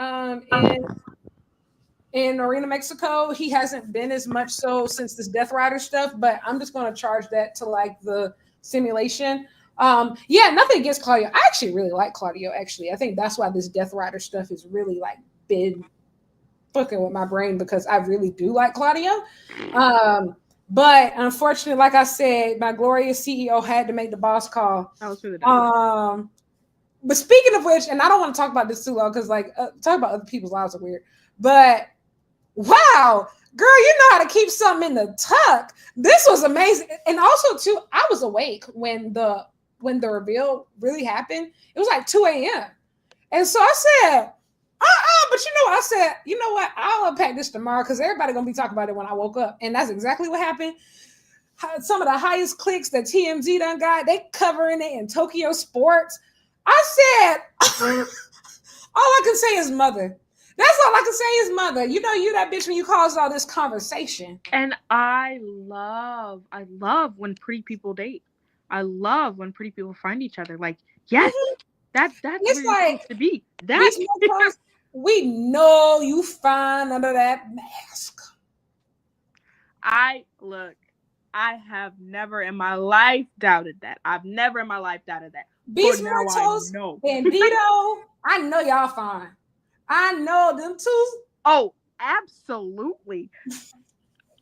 In Arena Mexico, he hasn't been as much so since this Death Rider stuff, but I'm just going to charge that to like the simulation. Yeah, nothing against Claudio. I actually really like Claudio. Actually, I think that's why this Death Rider stuff is really like been fucking with my brain, because I really do like Claudio. But unfortunately, like I said, my glorious CEO had to make the boss call. That was really dumb. But speaking of which, and I don't want to talk about this too long because like talk about other people's lives are weird. But wow, girl, you know how to keep something in the tuck. This was amazing. And also too, I was awake when the reveal really happened. It was like 2 a.m. And so I said, but you know what? I said, you know what? I'll unpack this tomorrow because everybody gonna be talking about it when I woke up. And that's exactly what happened. Some of the highest clicks that TMZ done got, they covering it in Tokyo Sports. I said, all I can say is mother. That's all I can say is mother. You know, you that bitch when you caused all this conversation. And I love when pretty people date. I love when pretty people find each other. Like, yes, that's it's where like, it's supposed to be. That we know you fine under that mask. I have never in my life doubted that. I've never in my life doubted that. Beast Mortos, Bandito, I know y'all fine. I know them too. Oh, absolutely.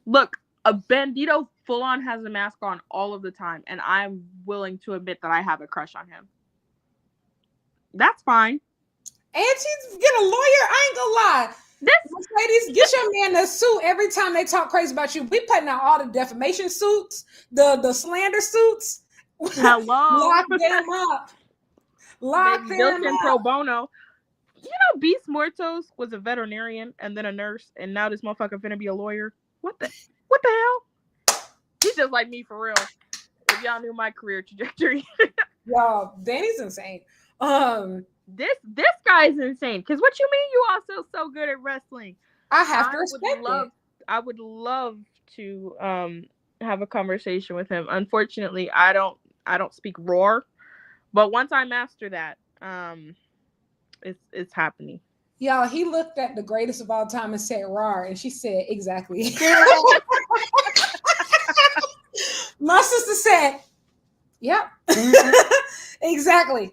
Look, a Bandito full on has a mask on all of the time, and I'm willing to admit that I have a crush on him. That's fine. And she's get a lawyer. I ain't gonna lie. Ladies, get your man a suit every time they talk crazy about you. We putting out all the defamation suits, the slander suits. Hello. Lock them up. Lock them up. Pro bono. You know, Beast Mortos was a veterinarian and then a nurse, and now this motherfucker finna be a lawyer. What the hell? He's just like me for real. If y'all knew my career trajectory. Y'all, Danny's insane. This guy is insane. Because what you mean you also so good at wrestling? I have to respect it. I would love to have a conversation with him. Unfortunately, I don't speak roar, but once I master that, it's happening. Y'all, he looked at the greatest of all time and said "rar," and she said, "Exactly." My sister said, "Yep, exactly."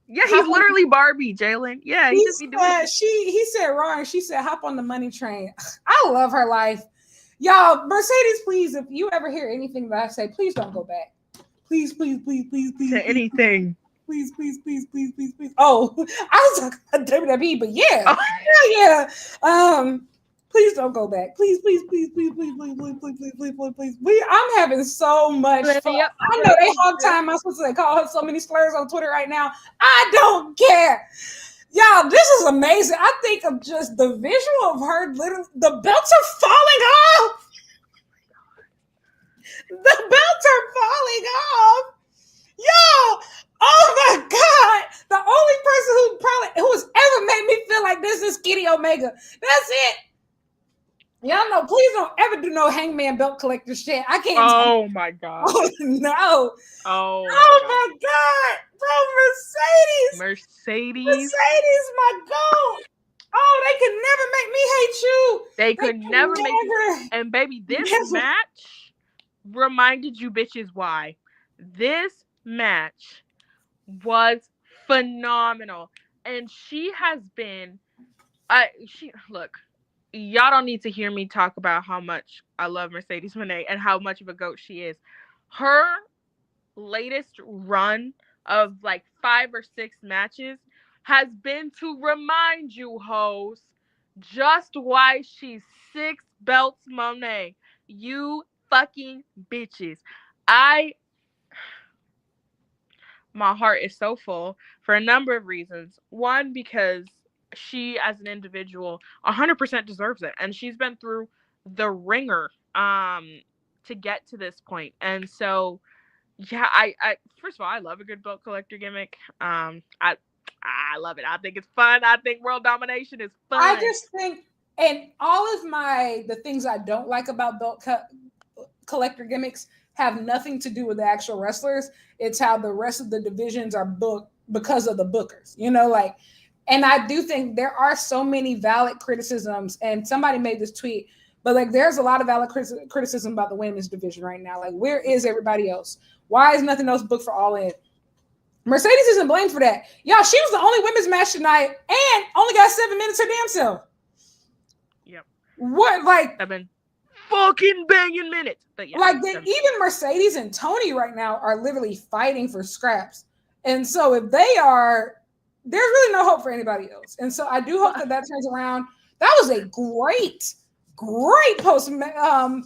Yeah, he's literally Barbie, Jalen. Yeah, he said "rar," and she said, "Hop on the money train." I love her life, y'all. Mercedes, please, if you ever hear anything that I say, please don't go back. Please, please, please, please, please. To anything. Please, please, please, please, please, please. Oh, I was talking about WWE, but yeah. Yeah. Please don't go back. Please, please, please, please, please, please, please, please, please, please, please. I'm having so much fun. Yep. I know they hog time. I'm supposed to call her so many slurs on Twitter right now. I don't care. Y'all, this is amazing. I think of just the visual of her literally, the belts are falling off. The belts are falling off. Yo, oh my God. The only person who has ever made me feel like this is Kenny Omega. That's it. Y'all know, please don't ever do no Hangman belt collector shit. I can't. Oh my God. Oh no. Oh my God. Bro, Mercedes, my goat. Oh, they could never make me hate you. They could never make you. And baby, this match reminded you bitches why. This match was phenomenal. And she has been look, y'all don't need to hear me talk about how much I love Mercedes Moné and how much of a goat she is. Her latest run of like 5 or 6 matches has been to remind you hoes just why she's 6 belts Moné. You fucking bitches. My heart is so full for a number of reasons. One, because she as an individual 100% deserves it, and she's been through the ringer to get to this point. And so yeah, I first of all, I love a good belt collector gimmick. I love it. I think it's fun. I think world domination is fun. I just think, and all of the things I don't like about belt collector gimmicks have nothing to do with the actual wrestlers. It's how the rest of the divisions are booked because of the bookers, and I do think there are so many valid criticisms, and somebody made this tweet, but like there's a lot of valid criticism about the women's division right now. Like, where is everybody else? Why is nothing else booked for All In? Mercedes isn't blamed for that. Y'all, she was the only women's match tonight and only got 7 minutes her damn self. Yep. What, like 7 fucking banging minutes. But yeah, like even Mercedes and Tony right now are literally fighting for scraps. And so if they are, there's really no hope for anybody else. And so I do hope that turns around. That was a great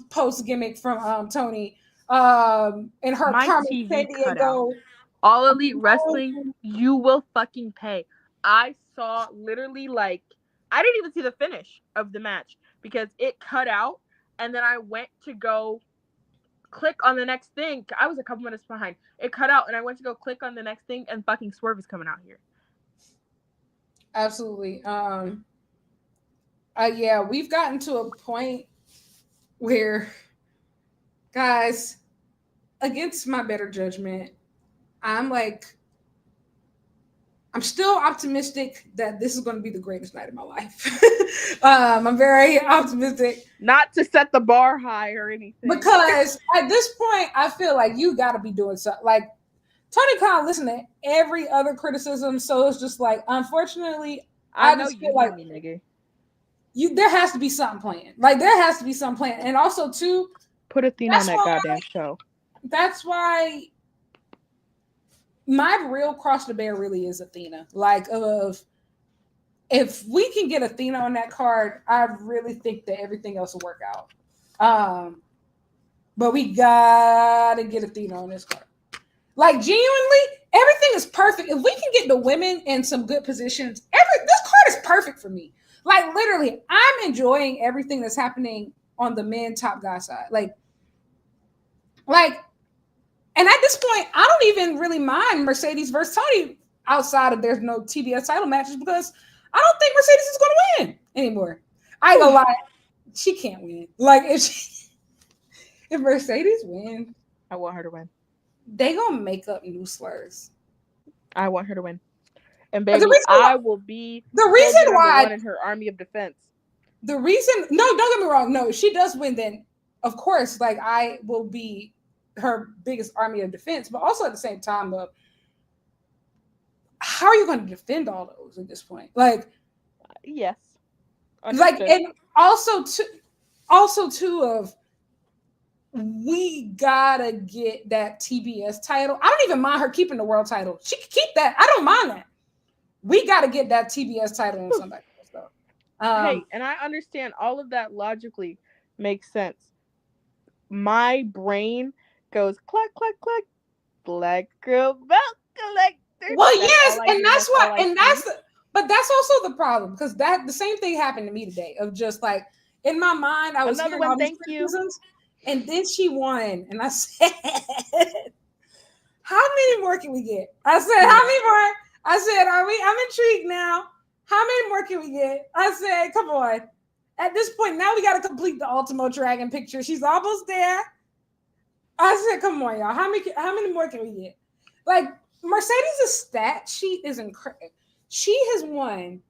post gimmick from Tony. And her Carmen San Diego. All Elite Wrestling, you will fucking pay. I saw literally I didn't even see the finish of the match because it cut out, and then I went to go click on the next thing. I was a couple minutes behind. It cut out, and I went to go click on the next thing, and fucking Swerve is coming out here. Absolutely. Yeah, we've gotten to a point where, guys, against my better judgment, I'm still optimistic that this is going to be the greatest night of my life. I'm very optimistic. Not to set the bar high or anything. Because at this point, I feel like you got to be doing something. Like, Tony Khan listened to every other criticism, so it's just like, unfortunately, I just feel like me, nigga. There has to be something planned. Like, there has to be something planned. And also, too, put Athena on that goddamn show. That's why my real cross to bear really is Athena. Like, if we can get Athena on that card, I really think that everything else will work out. But we gotta get Athena on this card. Like, genuinely, everything is perfect. If we can get the women in some good positions, this card is perfect for me. Like, literally, I'm enjoying everything that's happening on the men top guy side. Like, and at this point, I don't even really mind Mercedes versus Tony outside of there's no TBS title matches because I don't think Mercedes is going to win anymore. I ain't gonna lie, she can't win. Like, if Mercedes wins, I want her to win. They gonna make up new slurs. I want her to win, and baby, I will be the reason why one in her army of defense. No, don't get me wrong. No, if she does win, then of course, like, I will be her biggest army of defense. But also at the same time, how are you going to defend all those at this point? Like, yes, understood. Like, and also too, we gotta get that TBS title. I don't even mind her keeping the world title. She can keep that. I don't mind that. We gotta get that TBS title on somebody else, though. Hey, and I understand all of that logically makes sense. My brain goes clack, clack, clack. Black girl belt collector. Well, yes, and that's why, but that's also the problem, because the same thing happened to me today. Of just like, in my mind, I was hearing all these criticisms, and then she won, and I said, "How many more can we get?" I said, "How many more?" I said, I'm intrigued now. How many more can we get? I said, come on. At this point, now we got to complete the Ultimo Dragon picture. She's almost there. I said, come on, y'all. How many more can we get? Like, Mercedes' stat sheet is incredible. She has won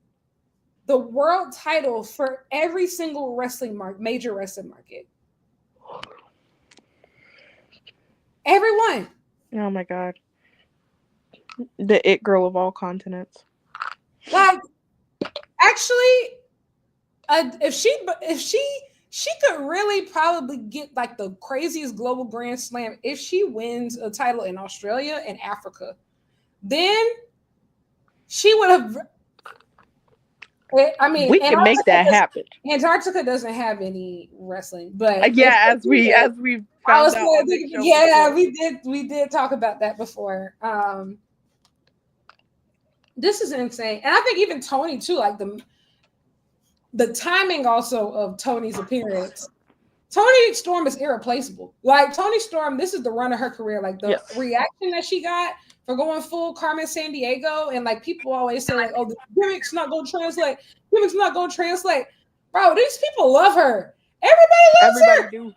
the world title for every single major wrestling market. Everyone. Oh my god. The it girl of all continents. Like, actually, if she could really probably get like the craziest global grand slam if she wins a title in Australia and Africa. Then she would have. I mean, we can make that happen. Antarctica doesn't have any wrestling, but as we found out. we did talk about that before. This is insane, and I think even Tony too. Like the timing also of Tony's appearance. Toni Storm is irreplaceable. Like Toni Storm, this is the run of her career. Like the reaction that she got for going full Carmen Sandiego, and like people always say, like, "Oh, the gimmick's not going to translate. Gimmick's not going to translate." Bro, these people love her. Everybody loves her. Do.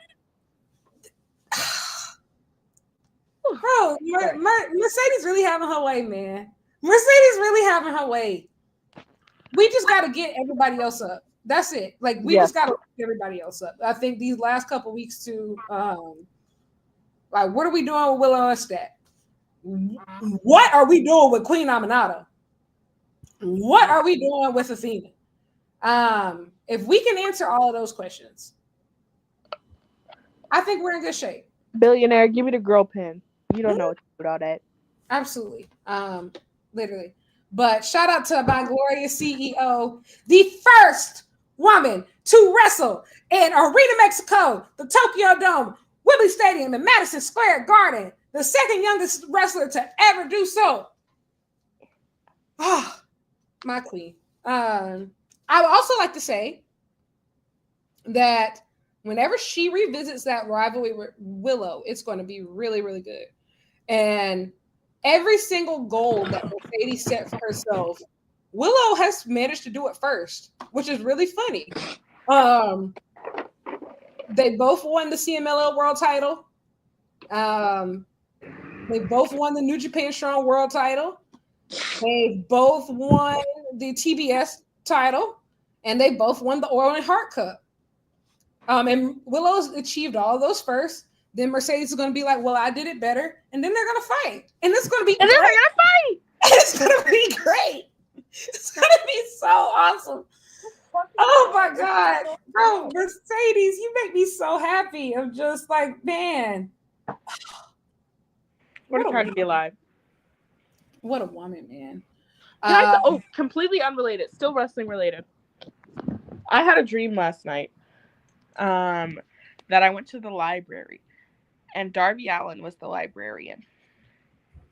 Bro, Mercedes really having her way, man. Mercedes really having her way. We just got to get everybody else up. That's it. Like we just got to get everybody else up. I think these last couple weeks too. Like, what are we doing with Willow and Stat? What are we doing with Queen Aminata? What are we doing with Athena? If we can answer all of those questions, I think we're in good shape. Billionaire, give me the girl pin. You don't know what to do with all that. Absolutely. Literally. But shout out to my glorious CEO, the first woman to wrestle in Arena Mexico, the Tokyo Dome, Wembley Stadium, and Madison Square Garden, the second youngest wrestler to ever do so. Oh, my queen. I would also like to say that whenever she revisits that rivalry with Willow, it's going to be really, really good. And every single goal that Mercedes set for herself, Willow has managed to do it first, which is really funny. They both won the CMLL world title. They both won the New Japan Strong world title. They both won the TBS title, and they both won the Oral and Heart Cup. And Willow's achieved all of those first. Then Mercedes is going to be like, well, I did it better. And then they're going to fight. And it's going to be great. They're going to fight. It's going to be great. It's going to be so awesome. Oh, my God. Bro, Mercedes, you make me so happy. I'm just like, man. What a time to be alive. What a woman, man. Completely unrelated. Still wrestling related. I had a dream last night that I went to the library. And Darby Allin was the librarian.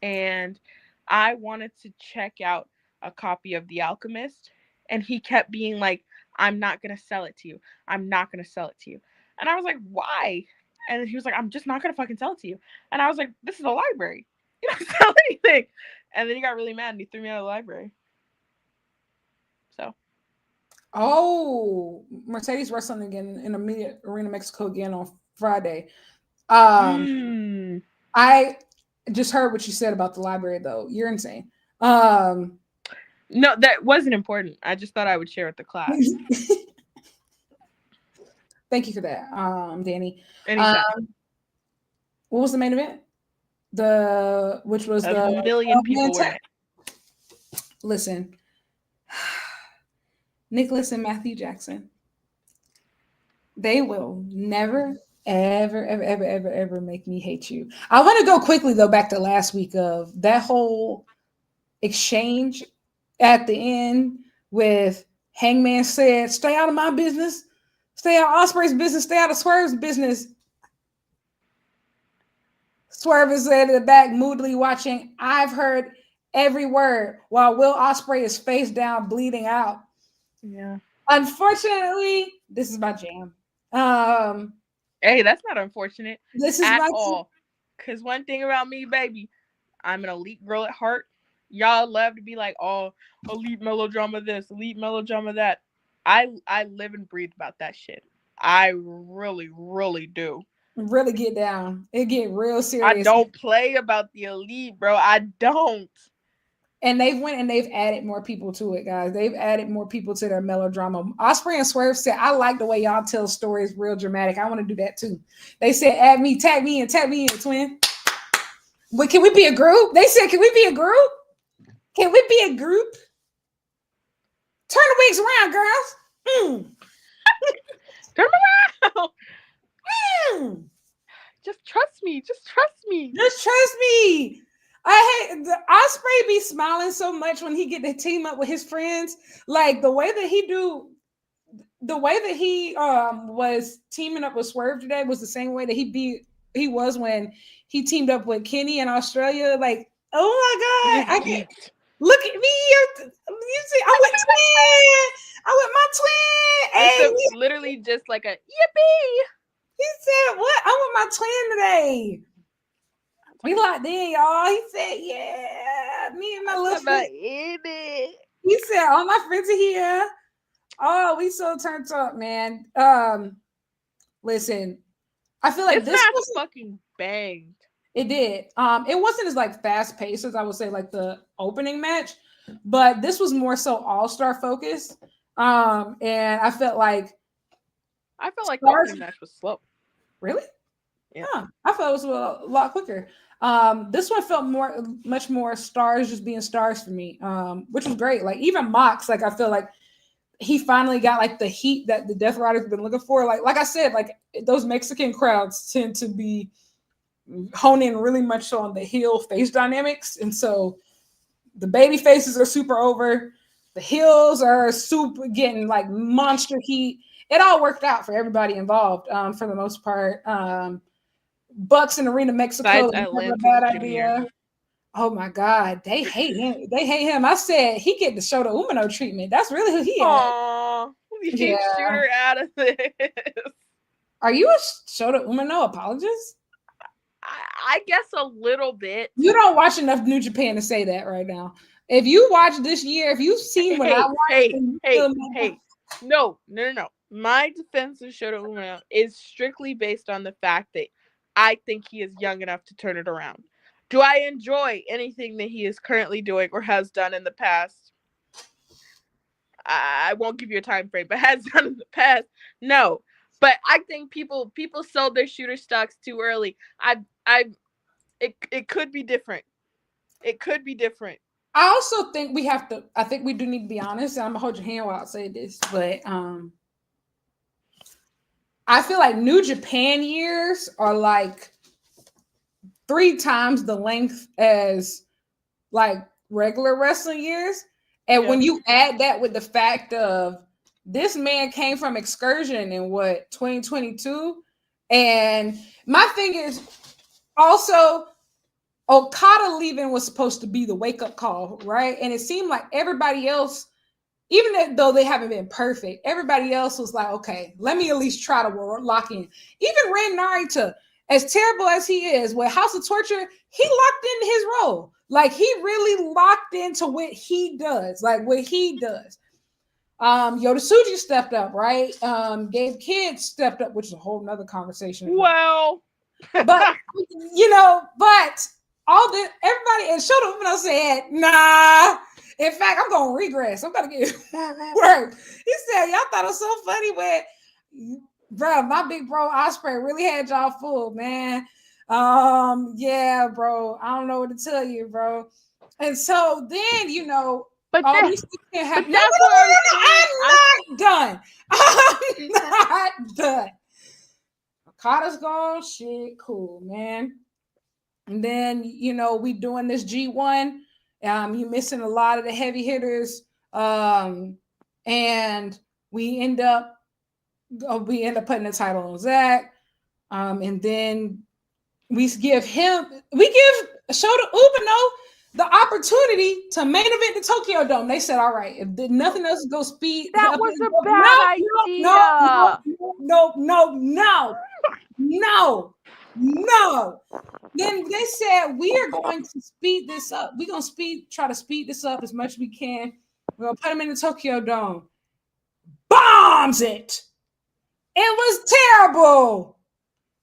And I wanted to check out a copy of The Alchemist. And he kept being like, I'm not going to sell it to you. I'm not going to sell it to you. And I was like, why? And he was like, I'm just not going to fucking sell it to you. And I was like, this is a library. You don't sell anything. And then he got really mad and he threw me out of the library. So. Oh, Mercedes wrestling again in Arena Mexico again on Friday. I just heard what you said about the library, though. You're insane. No, that wasn't important. I just thought I would share with the class. Thank you for that, Dani. Anytime. What was the main event? Which was the million people were. Listen, Nicholas and Matthew Jackson. They will never, ever, ever, ever, ever, ever make me hate you. I want to go quickly though back to last week of that whole exchange at the end with Hangman said, "Stay out of my business, stay out of Ospreay's business, stay out of Swerve's business." Swerve is at the back, moodily watching. I've heard every word while Will Ospreay is face down, bleeding out. Yeah. Unfortunately, this is my jam. Hey, that's not unfortunate. This is at all. Because one thing about me, baby, I'm an elite girl at heart. Y'all love to be like, oh, elite melodrama this, elite melodrama that. I live and breathe about that shit. I really, really do. Really get down. It get real serious. I don't play about the elite, bro. I don't. And they've added more people to it, guys. They've added more people to their melodrama. Ospreay and Swerve said, I like the way y'all tell stories real dramatic. I want to do that too. They said, add me, tag me in, twin. But can we be a group? They said, can we be a group? Can we be a group? Turn the wigs around, girls. Turn them around. Just trust me. Just trust me. I hate the Ospreay be smiling so much when he get to team up with his friends. Like the way that he was teaming up with Swerve today was the same way that he was when he teamed up with Kenny in Australia. Like, oh my God, look at me. You see, I'm with my twin. Hey, literally just like a yippee. He said, what? I'm with my twin today. We locked in, y'all. He said, yeah, me and my little friend. He said, all my friends are here. Oh, we so turned up, man. Listen, I feel like this was fucking banged. It did. It wasn't as like fast paced as I would say like the opening match, but this was more so all-star focused. And I felt like the opening match was slow. Really? Yeah. I felt it was a lot quicker. This one felt much more stars just being stars for me, which was great. Like even Mox, like I feel like he finally got like the heat that the Death Riders have been looking for. Like I said, like those Mexican crowds tend to be honing really much so on the heel face dynamics, and so the baby faces are super over. The heels are super getting like monster heat. It all worked out for everybody involved for the most part. Bucks in Arena Mexico, a bad idea. Oh my God, they hate him. I said he get the Shota Umino treatment. That's really who he is. Aww, you shoot her out of this. Are you a Shota Umino apologist? I guess a little bit. You don't watch enough New Japan to say that right now. If you watch this year, if you've seen what I watched, no. My defense of Shota Umino is strictly based on the fact that I think he is young enough to turn it around. Do I enjoy anything that he is currently doing or has done in the past? I won't give you a time frame, but has done in the past. No, but I think people sold their shooter stocks too early. It could be different. It could be different. I also think I think we do need to be honest. I'm gonna hold your hand while I say this, but I feel like New Japan years are like 3 times the length as like regular wrestling years. And when you add that with the fact of this man came from Excursion in 2022. And my thing is also Okada leaving was supposed to be the wake-up call, right? And it seemed like everybody else, even though they haven't been perfect, everybody else was like, okay, let me at least try to lock in. Even Ren Narita, as terrible as he is with House of Torture, he locked into his role. Like he really locked into what he does. Yoda Tsuji stepped up, right? Gabe Kid stepped up, which is a whole nother conversation. Well, but all this, everybody, and Shota Umino said, nah. In fact, I'm going to regress. I'm going to get work. He said, y'all thought it was so funny when, bro, my big bro Ospreay really had y'all fooled, man. Yeah, bro. I don't know what to tell you, bro. And so then, but all these things can happen. No, I'm not done. I'm not done. Okada's gone. Shit, cool, man. And then, we doing this G1. You're missing a lot of the heavy hitters. And we end up putting the title on Zach. And then we give Shota Umino the opportunity to main event the Tokyo Dome. They said, all right, if nothing else go speed. That was a bad idea. No. Then they said, we are going to speed this up. We're going to try to speed this up as much as we can. We're going to put him in the Tokyo Dome. Bombs it. It was terrible.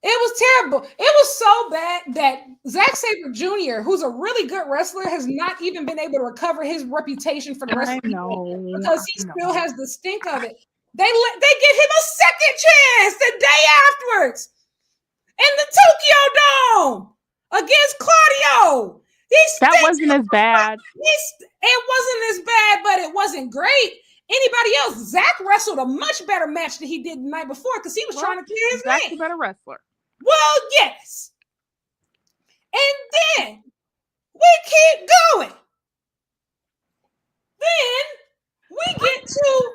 It was terrible. It was so bad that Zack Sabre Jr., who's a really good wrestler, has not even been able to recover his reputation for the rest of the year because he still has the stink of it. They give him a second chance the day afterwards in the Tokyo Dome against Claudio. That wasn't as bad. It wasn't as bad, but it wasn't great. Anybody else? Zach wrestled a much better match than he did the night before because he was trying to clear his name. Zach's a better wrestler. Well, yes. And then we keep going. Then we get to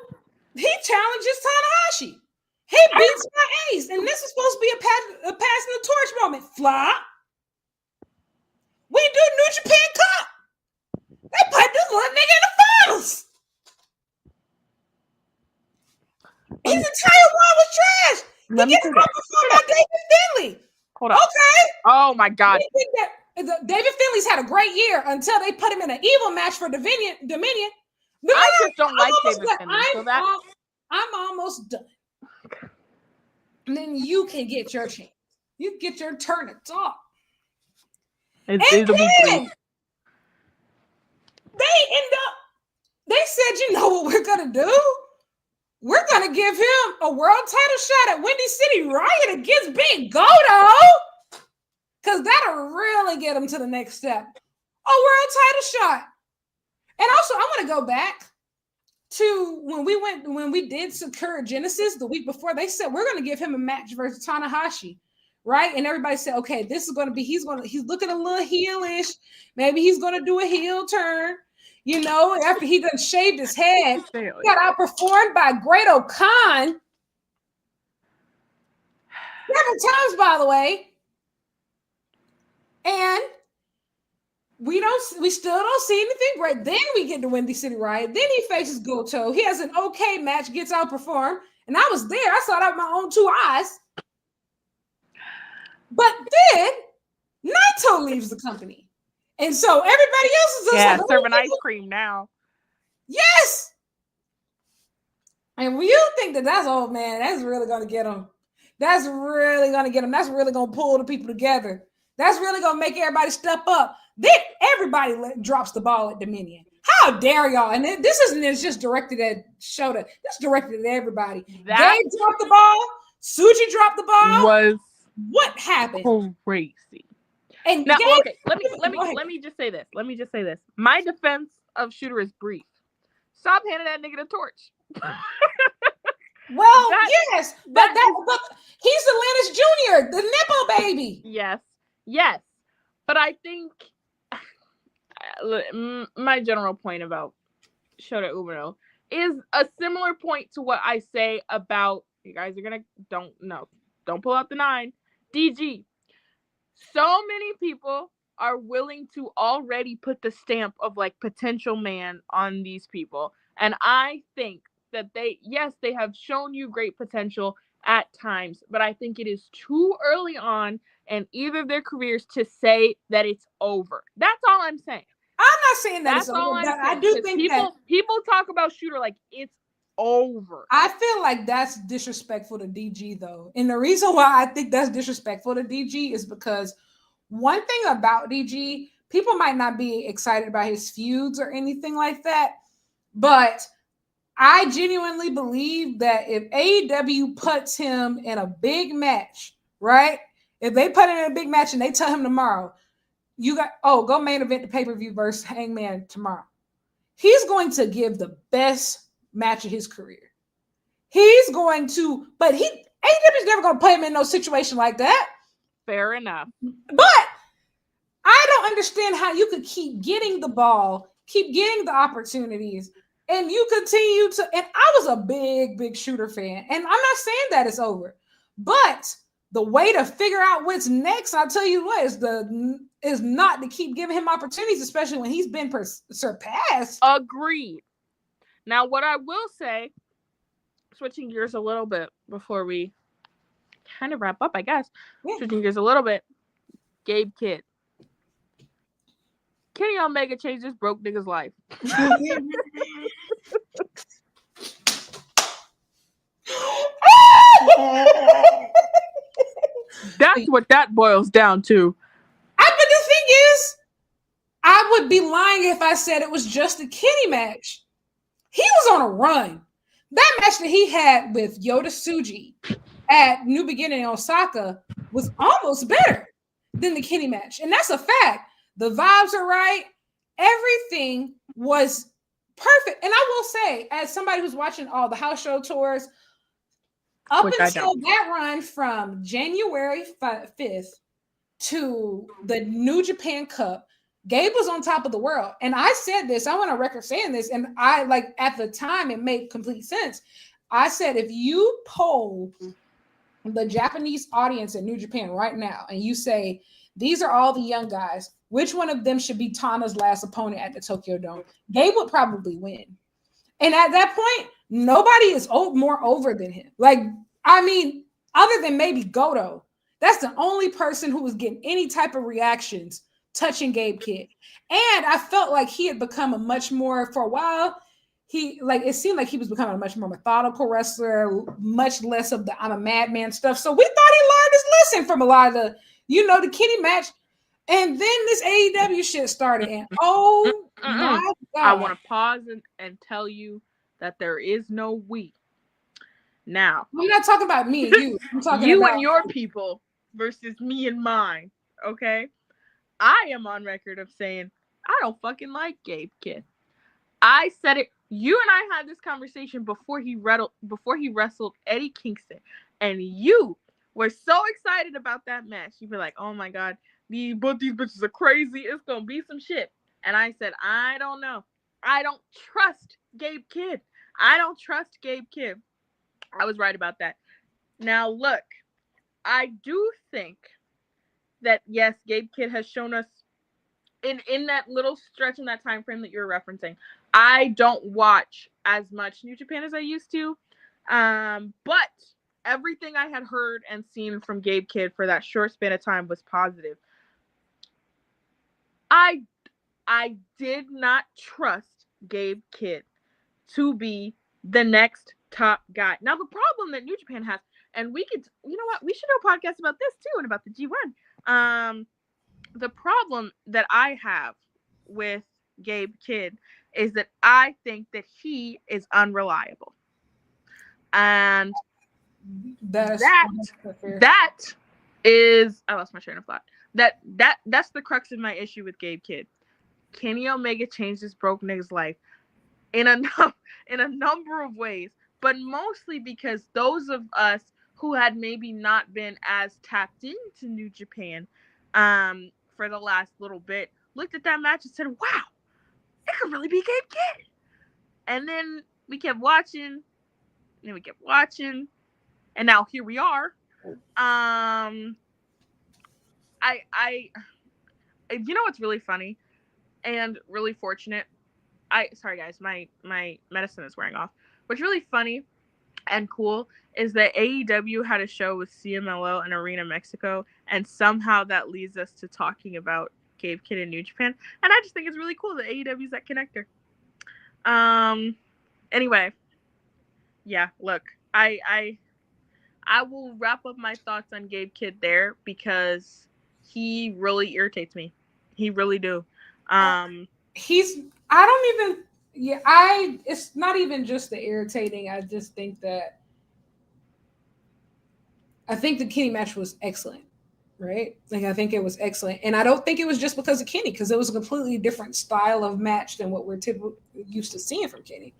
he challenges Tanahashi. He beats my ace, and this is supposed to be a passing the torch moment. Flop. We do New Japan Cup. They put this little nigga in the finals. His entire run was trash. He gets outperformed by David Finlay. Hold on. Okay. Oh my God. David Finlay's had a great year until they put him in an evil match for Dominion. I just don't like David Finlay. I'm almost done. And then you can get your chance. You get your turn to talk. And then they said, you know what we're going to do? We're going to give him a world title shot at Windy City Riot against Big Goto. Because that'll really get him to the next step. A world title shot. And also, I want to go back to when we did Sakura Genesis the week before. They said, we're going to give him a match versus Tanahashi. Right? And everybody said, okay, this is going to be, he's looking a little heelish. Maybe he's going to do a heel turn. You know, after he done shaved his head, he got outperformed by Great O'Khan. 7 times, by the way. And we still don't see anything great. Then we get to Windy City Riot. Then he faces Goto. He has an okay match, gets outperformed. And I was there. I saw that with my own 2 eyes. But then Naito leaves the company. And so everybody else is just like, serving ice cream now. Yes. And you think that's old man, that's really going to get him. That's really going to get him. That's really going to pull the people together. That's really going to make everybody step up. Then everybody drops the ball at Dominion. How dare y'all? And this isn't just directed at Shota. This is directed at everybody. Gabe dropped the ball. Suji dropped the ball. What happened? Crazy. And now, okay, let me just say this. Let me just say this. My defense of Shooter is brief. Stop handing that nigga the torch. Well, yes, but he's the Lannis Jr., the Nippo baby. Yes. But I think my general point about Shota Umino is a similar point to what I say about, you guys are gonna don't pull out the 9. DG. So many people are willing to already put the stamp of like potential man on these people. And I think that they have shown you great potential at times, but I think it is too early on in either of their careers to say that it's over. That's all I'm saying. I'm not saying that it's over, but I do think people talk about Shooter like it's over. I feel like that's disrespectful to DG though. And the reason why I think that's disrespectful to DG is because one thing about DG, people might not be excited about his feuds or anything like that, but I genuinely believe that if AEW puts him in a big match, right? If they put him in a big match and they tell him tomorrow, go main event the pay-per-view versus Hangman tomorrow. He's going to give the best match of his career. He's going to, but AEW's never going to put him in no situation like that. Fair enough. But I don't understand how you could keep getting the ball, keep getting the opportunities, and you continue to, and I was a big Shooter fan, and I'm not saying that it's over, but the way to figure out what's next, I'll tell you what, is not to keep giving him opportunities, especially when he's been surpassed. Agreed. Now, what I will say, switching gears a little bit before we kind of wrap up, I guess. Yeah. Switching gears a little bit. Gabe Kid. Kenny Omega changed this broke nigga's life. That's what that boils down to. But the thing is, I would be lying if I said it was just a Kenny match. He was on a run. That match that he had with Yota Tsuji at New Beginning in Osaka was almost better than the Kenny match. And that's a fact. The vibes are right. Everything was perfect. And I will say, as somebody who's watching all the house show tours, up until that run from January 5th to the New Japan Cup, Gabe was on top of the world. And I said this, I went on record saying this, and I, like, at the time, it made complete sense. I said, if you poll the Japanese audience in New Japan right now, and you say, these are all the young guys, which one of them should be Tana's last opponent at the Tokyo Dome? Gabe would probably win. And at that point, nobody is more over than him. Like, I mean, other than maybe Goto, that's the only person who was getting any type of reactions touching Gabe Kid. And I felt like he had become a much more, for a while, it seemed like he was becoming a much more methodical wrestler, much less of the I'm a madman stuff. So we thought he learned his lesson from a lot of the, the Kenny match. And then this AEW shit started. And oh my God. I want to pause and tell you that there is no we. Now, I'm not talking about me and you. I'm talking you about and your people versus me and mine. Okay? I am on record of saying I don't fucking like Gabe Kid. I said it. You and I had this conversation before he wrestled Eddie Kingston, and you were so excited about that match. You'd be like, "Oh my God, both these bitches are crazy. It's gonna be some shit." And I said, "I don't know. I don't trust Gabe Kid. I don't trust Gabe Kid." I was right about that. Now look, I do think that yes, Gabe Kid has shown us in that little stretch in that time frame that you're referencing. I don't watch as much New Japan as I used to, but everything I had heard and seen from Gabe Kid for that short span of time was positive. I did not trust Gabe Kid to be the next top guy. Now the problem that New Japan has, and we could, you know what, we should do a podcast about this too and about the G1. The problem that I have with Gabe Kid is that I think that he is unreliable. And that is, I lost my train of thought. That's the crux of my issue with Gabe Kid. Kenny Omega changed this broke nigga's life in a number of ways, but mostly because those of us who had maybe not been as tapped into New Japan for the last little bit looked at that match and said, wow, it could really be Gabe Kid. And then we kept watching, and now here we are. You know what's really funny and really fortunate? Sorry guys, my medicine is wearing off. What's really funny and cool is that AEW had a show with CMLL in Arena, Mexico, and somehow that leads us to talking about Gabe Kid in New Japan. And I just think it's really cool that AEW is that connector. Anyway, yeah, look, I will wrap up my thoughts on Gabe Kid there because he really irritates me. He really do. It's not even just the irritating. I just think that the Kenny match was excellent, right? Like, I think it was excellent. And I don't think it was just because of Kenny, because it was a completely different style of match than what we're typically used to seeing from Kenny.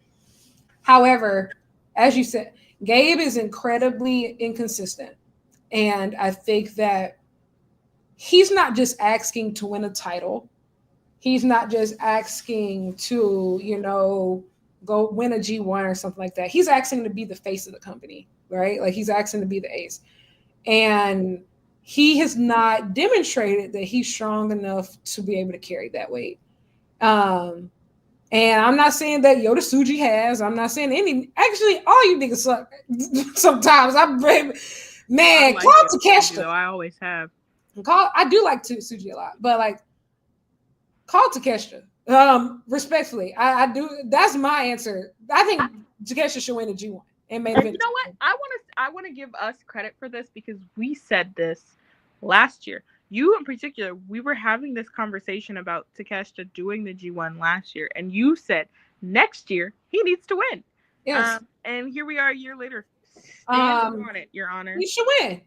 However, as you said, Gabe is incredibly inconsistent. And I think that he's not just asking to win a title. He's not just asking to, go win a G1 or something like that. He's asking to be the face of the company, right? Like, he's asking to be the ace. And he has not demonstrated that he's strong enough to be able to carry that weight. And I'm not saying that Yota Tsuji has. I'm not saying actually, all you niggas suck sometimes. Call Takeshita. I always have. I do like Tsuji a lot, but like, call Takeshita. Respectfully, I do. That's my answer. I think Takeshita should win the G1. and main And event. you know what? I want to give us credit for this because we said this last year. You in particular, we were having this conversation about Takeshita doing the G1 last year, and you said next year he needs to win. Yes. And here we are a year later, standing on it, Your Honor. We should win.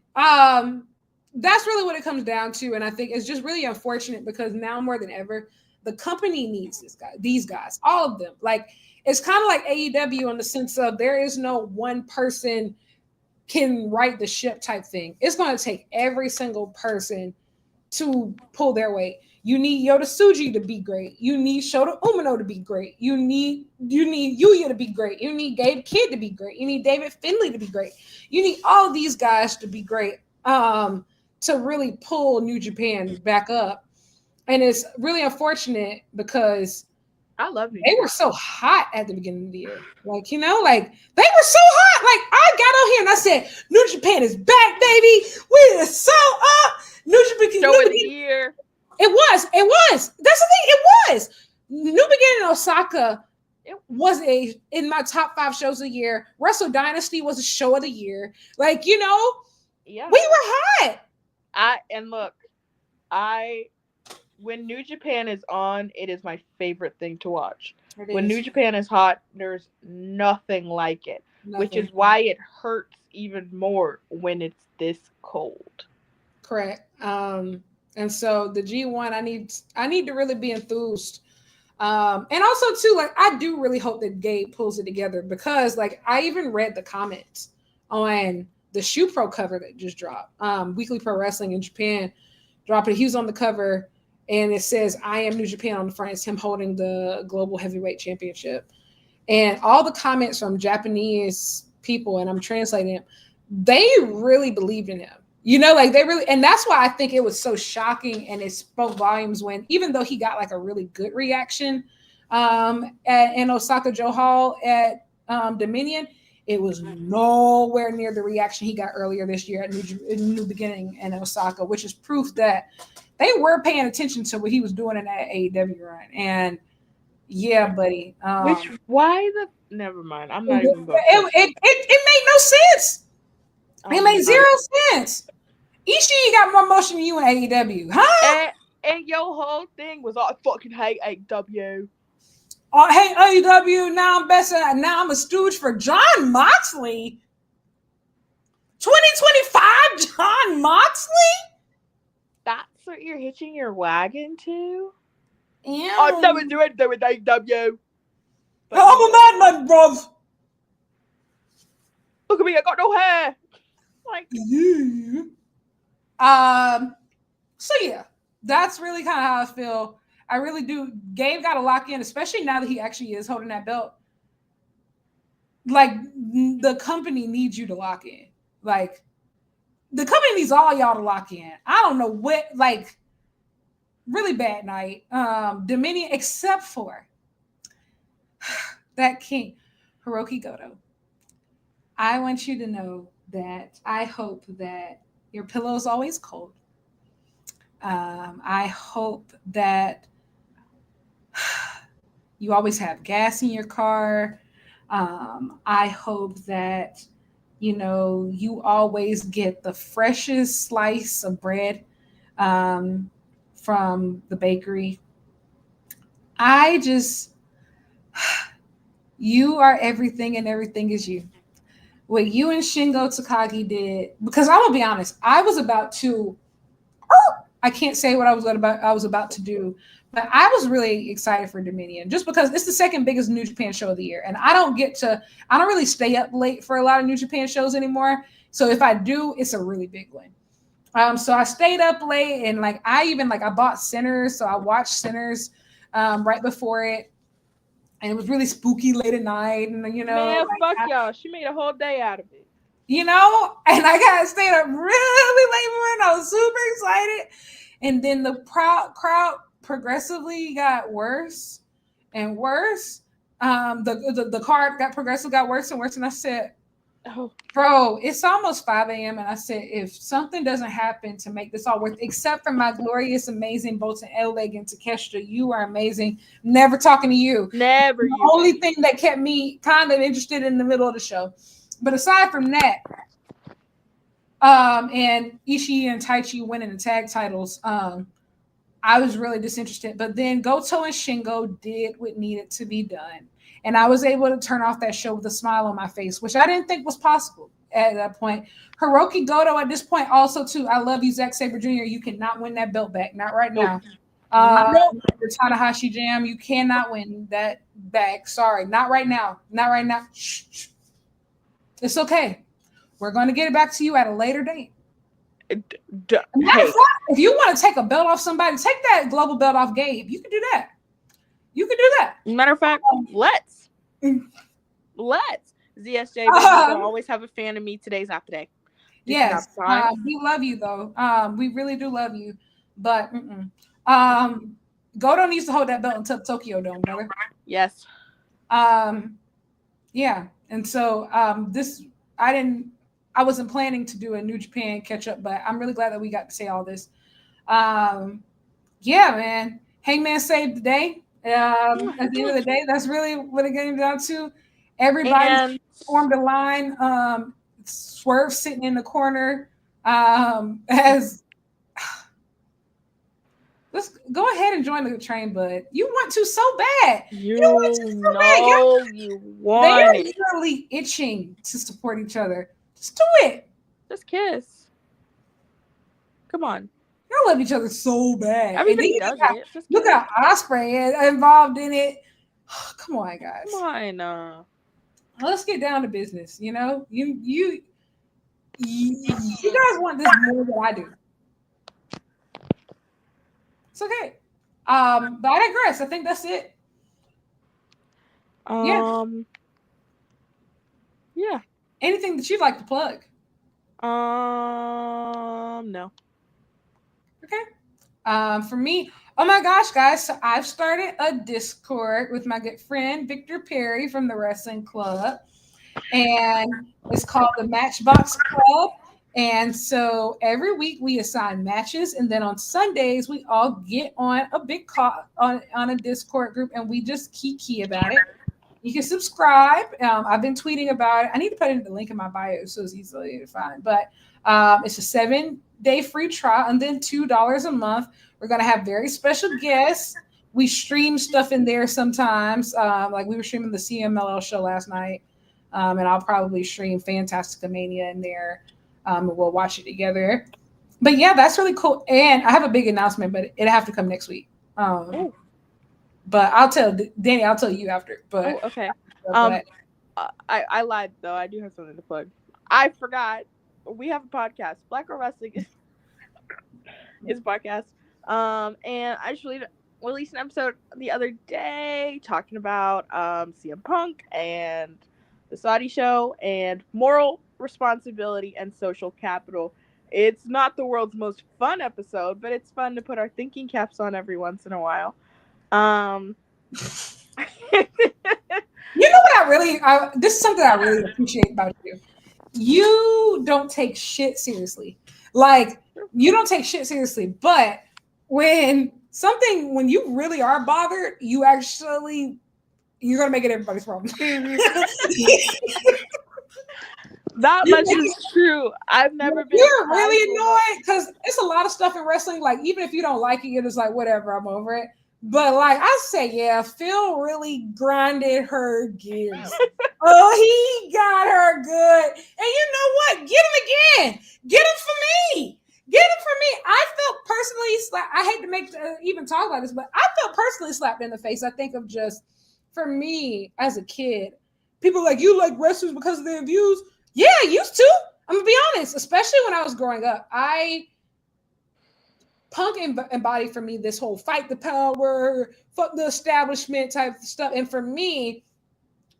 That's really what it comes down to, and I think it's just really unfortunate because now more than ever, the company needs these guys, all of them. Like it's kind of like AEW in the sense of there is no one person can right the ship type thing. It's going to take every single person to pull their weight. You need Yota Tsuji to be great. You need Shota Umino to be great. You need Yuya to be great. You need Gabe Kid to be great. You need David Finlay to be great. You need all these guys to be great to really pull New Japan back up. And it's really unfortunate because I love New They Japan. were so hot at the beginning of the year. Like, you know, like they were so hot. Like I got on here and I said, New Japan is back, baby. We are so up. New Japan. Show of the year. It was. That's the thing. It was. New Beginning in Osaka was in my top 5 shows of the year. Wrestle Dynasty was a show of the year. Like, you know, yeah, we were hot. When New Japan is on, it is my favorite thing to watch. It when is. New Japan is hot, there's nothing like it, which is why it hurts even more when it's this cold. Correct. And so the G1, I need to really be enthused. And also too, like I do really hope that Gabe pulls it together because like I even read the comments on the Shoe Pro cover that just dropped. Weekly Pro Wrestling in Japan dropped it. He was on the cover and it says I am New Japan on the front. It's him holding the global heavyweight championship. And all the comments from Japanese people, and I'm translating them, they really believed in him. You know, like they really, and that's why I think it was so shocking and it spoke volumes when, even though he got like a really good reaction in Osaka Joe Hall at Dominion, it was nowhere near the reaction he got earlier this year at New Beginning in Osaka, which is proof that they were paying attention to what he was doing in that AEW run. And yeah, buddy. Never mind. I'm not even going to. It made no sense. It made zero sense. Ishii got more motion than you in AEW, huh? And your whole thing was I fucking hate AEW. I hate AEW. Now I'm a stooge for Jon Moxley. 2025 Jon Moxley? That's what you're hitching your wagon to? Yeah. I've never do anything with AEW. I'm a madman, bruv. Look at me, I got no hair. Like, so yeah, that's really kind of how I feel. I really do. Gabe got to lock in, especially now that he actually is holding that belt. Like the company needs you to lock in. Like the company needs all y'all to lock in. I don't know what, like, really bad night. Dominion, except for that king, Hiroki Goto. I want you to know that I hope that your pillow is always cold. I hope that you always have gas in your car. I hope that, you know, you always get the freshest slice of bread from the bakery. You are everything and everything is you. What you and Shingo Takagi did, because I'm gonna be honest, I was about to, I can't say what I was about to do, but I was really excited for Dominion just because it's the second biggest New Japan show of the year, and I don't really stay up late for a lot of New Japan shows anymore. So if I do, it's a really big one. So I stayed up late, and like I bought Sinners, so I watched Sinners right before it. And it was really spooky late at night. And, you know. Man, fuck y'all. She made a whole day out of it. You know? And I got to stay up really late morning. I was super excited. And then the crowd progressively got worse and worse. The card got worse and worse. And I said, oh, bro, it's almost 5 a.m. And I said, if something doesn't happen to make this all worth, except for my glorious, amazing Bolton L-Leg and Takeshita, you are amazing. Never talking to you. Never. The only thing that kept me kind of interested in the middle of the show. But aside from that, and Ishii and Taichi winning the tag titles, I was really disinterested. But then Goto and Shingo did what needed to be done. And I was able to turn off that show with a smile on my face, which I didn't think was possible at that point. Hiroki Goto at this point also, too, I love you, Zack Sabre Jr. You cannot win that belt back. Not right now. The Tanahashi Jam, you cannot win that back. Sorry, not right now. Not right now. Shh. It's okay. We're going to get it back to you at a later date. Matter of fact, if you want to take a belt off somebody, take that global belt off Gabe. You can do that. Matter of fact, let's. ZSJ will always have a fan of me. Today's not the day. Yes, we love you though. We really do love you, but Goto needs to hold that belt until Tokyo Dome, brother. Yes. Yeah, and so I wasn't planning to do a New Japan catch up, but I'm really glad that we got to say all this. Yeah, man. Hangman saved the day. At the end of the day, that's really what it came down to. Everybody formed a line. Swerve sitting in the corner. Let's go ahead and join the train, bud. You want to so bad. You want to so bad. They're literally itching to support each other. Just do it. Just kiss. Come on. Y'all love each other so bad. Everybody does it. Look at Ospreay involved in it. Come on, guys. Come on. Let's get down to business. You know, you guys want this more than I do. It's okay. But I digress. I think that's it. Yeah. Anything that you'd like to plug? No. Okay. For me, oh my gosh, guys. So I've started a Discord with my good friend Victor Perry from the Wrestling Club. And it's called the Matchbox Club. And so every week we assign matches. And then on Sundays, we all get on a big call on a Discord group and we just kiki about it. You can subscribe. I've been tweeting about it. I need to put in the link in my bio so it's easily to find. But it's a 7-day free trial and then $2 a month. We're going to have very special guests. We stream stuff in there sometimes. Like we were streaming the CMLL show last night. And I'll probably stream Fantastica Mania in there. And we'll watch it together. But yeah, that's really cool. And I have a big announcement, but it'll have to come next week. But I'll tell Dani, I'll tell you after. But okay. I lied though. I do have something to plug. I forgot. We have a podcast. Black Girl Wrestling is a podcast. And I just released an episode the other day talking about CM Punk and the Saudi show and moral responsibility and social capital. It's not the world's most fun episode, but it's fun to put our thinking caps on every once in a while. You know what this is something I really appreciate about you. You don't take shit seriously. Like, you don't take shit seriously, but when you really are bothered, you're gonna make it everybody's problem. That much is true. I've never been. You're really annoyed because it's a lot of stuff in wrestling. Like, even if you don't like it, you're just like, whatever, I'm over it. But like I say, yeah, Phil really grinded her gears. Oh, he got her good. And you know what? Get him again. Get him for me. I felt personally slapped. I hate to even talk about this, but I felt personally slapped in the face. I think of just, for me as a kid, people like, you like wrestlers because of their views. Yeah, I used to. I'm going to be honest, especially when I was growing up. Punk embodied for me this whole fight the power, fuck the establishment type of stuff. And for me,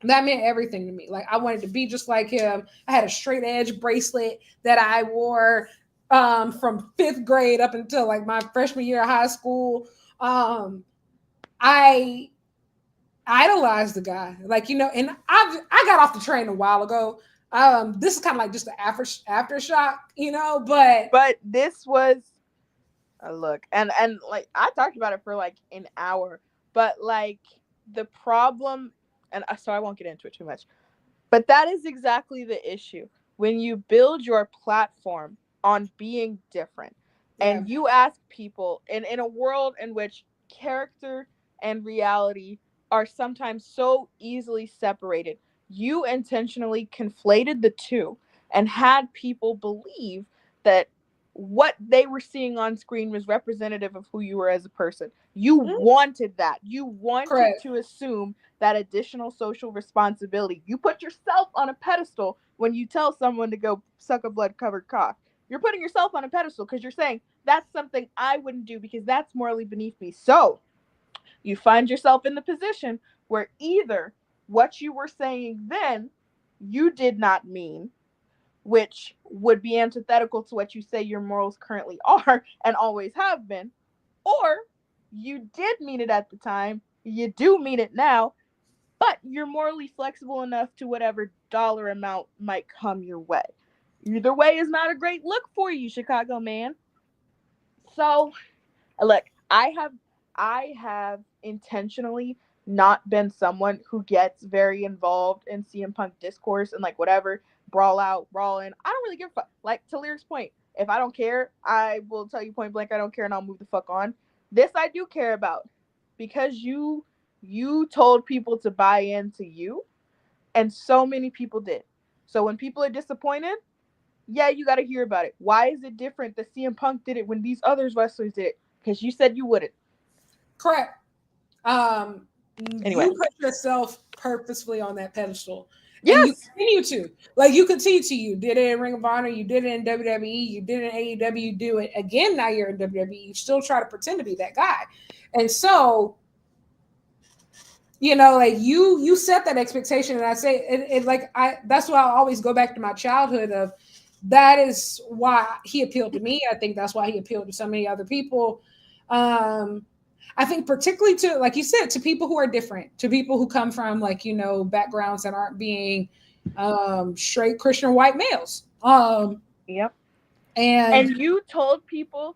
that meant everything to me. Like, I wanted to be just like him. I had a straight edge bracelet that I wore from 5th grade up until like my freshman year of high school. I idolized the guy. Like, you know, and I got off the train a while ago. This is kind of like just an aftershock, you know, but this was look, and like I talked about it for like an hour, but like the problem, and so I won't get into it too much. But that is exactly the issue. When you build your platform on being different, and you ask people, in a world in which character and reality are sometimes so easily separated, you intentionally conflated the two and had people believe that what they were seeing on screen was representative of who you were as a person. You wanted that. You wanted to assume that additional social responsibility. You put yourself on a pedestal when you tell someone to go suck a blood-covered cock. You're putting yourself on a pedestal because you're saying, that's something I wouldn't do because that's morally beneath me. So you find yourself in the position where either what you were saying then you did not mean, which would be antithetical to what you say your morals currently are and always have been, or you did mean it at the time, you do mean it now, but you're morally flexible enough to whatever dollar amount might come your way. Either way is not a great look for you, Chicago man. So, look, I have intentionally not been someone who gets very involved in CM Punk discourse and like whatever, brawl out, brawl in. I don't really give a fuck. Like to Lyric's point, if I don't care, I will tell you point blank I don't care and I'll move the fuck on. This I do care about because you told people to buy into you, and so many people did. So when people are disappointed, yeah, you got to hear about it. Why is it different that CM Punk did it when these other wrestlers did it? Because you said you wouldn't. Correct. Anyway. You put yourself purposefully on that pedestal. Yes. And you continue to. Like, you continue to. You did it in Ring of Honor. You did it in WWE. You did it in AEW. You do it again now you're in WWE. You still try to pretend to be that guy. And so, you know, like, you set that expectation. And I say, it like, that's why I always go back to my childhood of, that is why he appealed to me. I think that's why he appealed to so many other people. I think particularly to, like you said, to people who are different, to people who come from, like, you know, backgrounds that aren't being straight Christian white males. Yep. And you told people,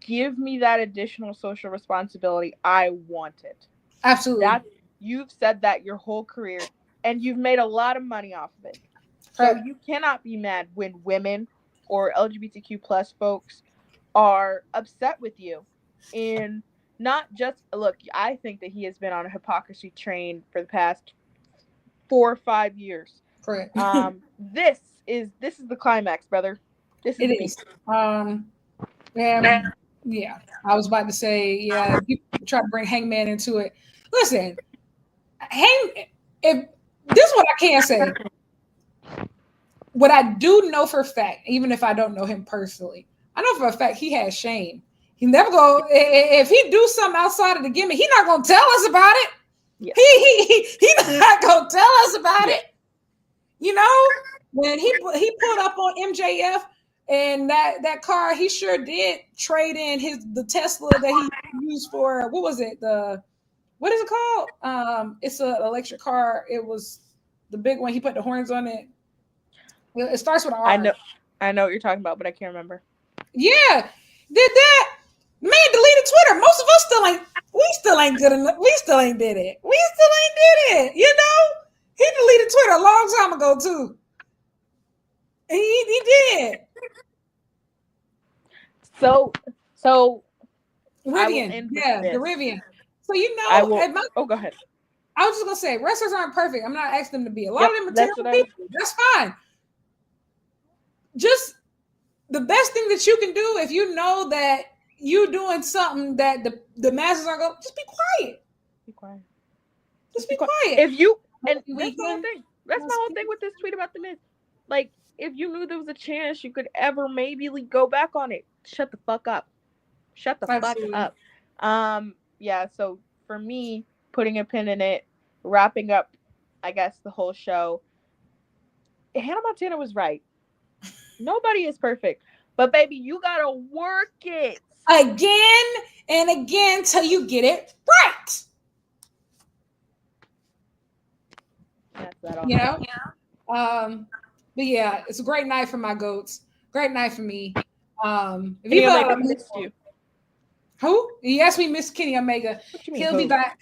give me that additional social responsibility. I want it. Absolutely. You've said that your whole career, and you've made a lot of money off of it. So you cannot be mad when women or LGBTQ plus folks are upset with you. And not just, look, I think that he has been on a hypocrisy train for the past 4 or 5 years. Correct. This is the climax, brother. This is it the is. Yeah. I was about to say, yeah, people try to bring Hangman into it. Listen, if this is what I can say. What I do know for a fact, even if I don't know him personally, I know for a fact he has shame. He never go, if he do something outside of the gimmick, he not gonna tell us about it. Yeah. He not gonna tell us about it. You know, when he pulled up on MJF and that car, he sure did trade in the Tesla that he used for, what was it? What is it called? It's an electric car. It was the big one. He put the horns on it. It starts with an R. I know what you're talking about, but I can't remember. Yeah, did that. Man deleted Twitter. Most of us still ain't good enough. We still ain't did it. You know, he deleted Twitter a long time ago too. He did. So Rivian, the Rivian. So you know, go ahead. I was just gonna say, wrestlers aren't perfect. I'm not asking them to be. A lot of them are terrible people. That's fine. Just the best thing that you can do if you know that you're doing something that the masses are going, just be quiet. Just be quiet. If you, and that's the whole thing. That's my whole thing with this tweet about the Miz. Like, if you knew there was a chance you could ever maybe go back on it, shut the fuck up. Shut the fuck up. Yeah, so for me, putting a pin in it, wrapping up, I guess, the whole show, Hannah Montana was right. Nobody is perfect. But baby, you gotta work it again and again till you get it right. That's that all. You know? Yeah. But yeah, it's a great night for my goats. Great night for me. Omega missed you. Who? Yes, we missed Kenny Omega. What you mean, He'll be back.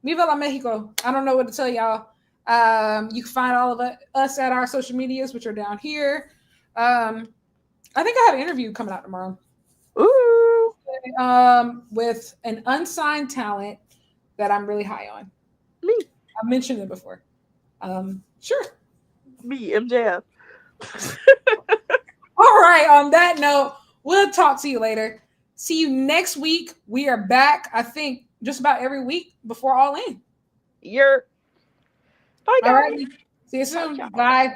Viva la Mexico. I don't know what to tell y'all. You can find all of us at our social medias, which are down here. I think I have an interview coming out tomorrow. Ooh. With an unsigned talent that I'm really high on. Me. I mentioned it before. Sure. Me, MJF. All right. On that note, we'll talk to you later. See you next week. We are back, I think, just about every week before All In. Bye, guys. All right. See you soon. Bye.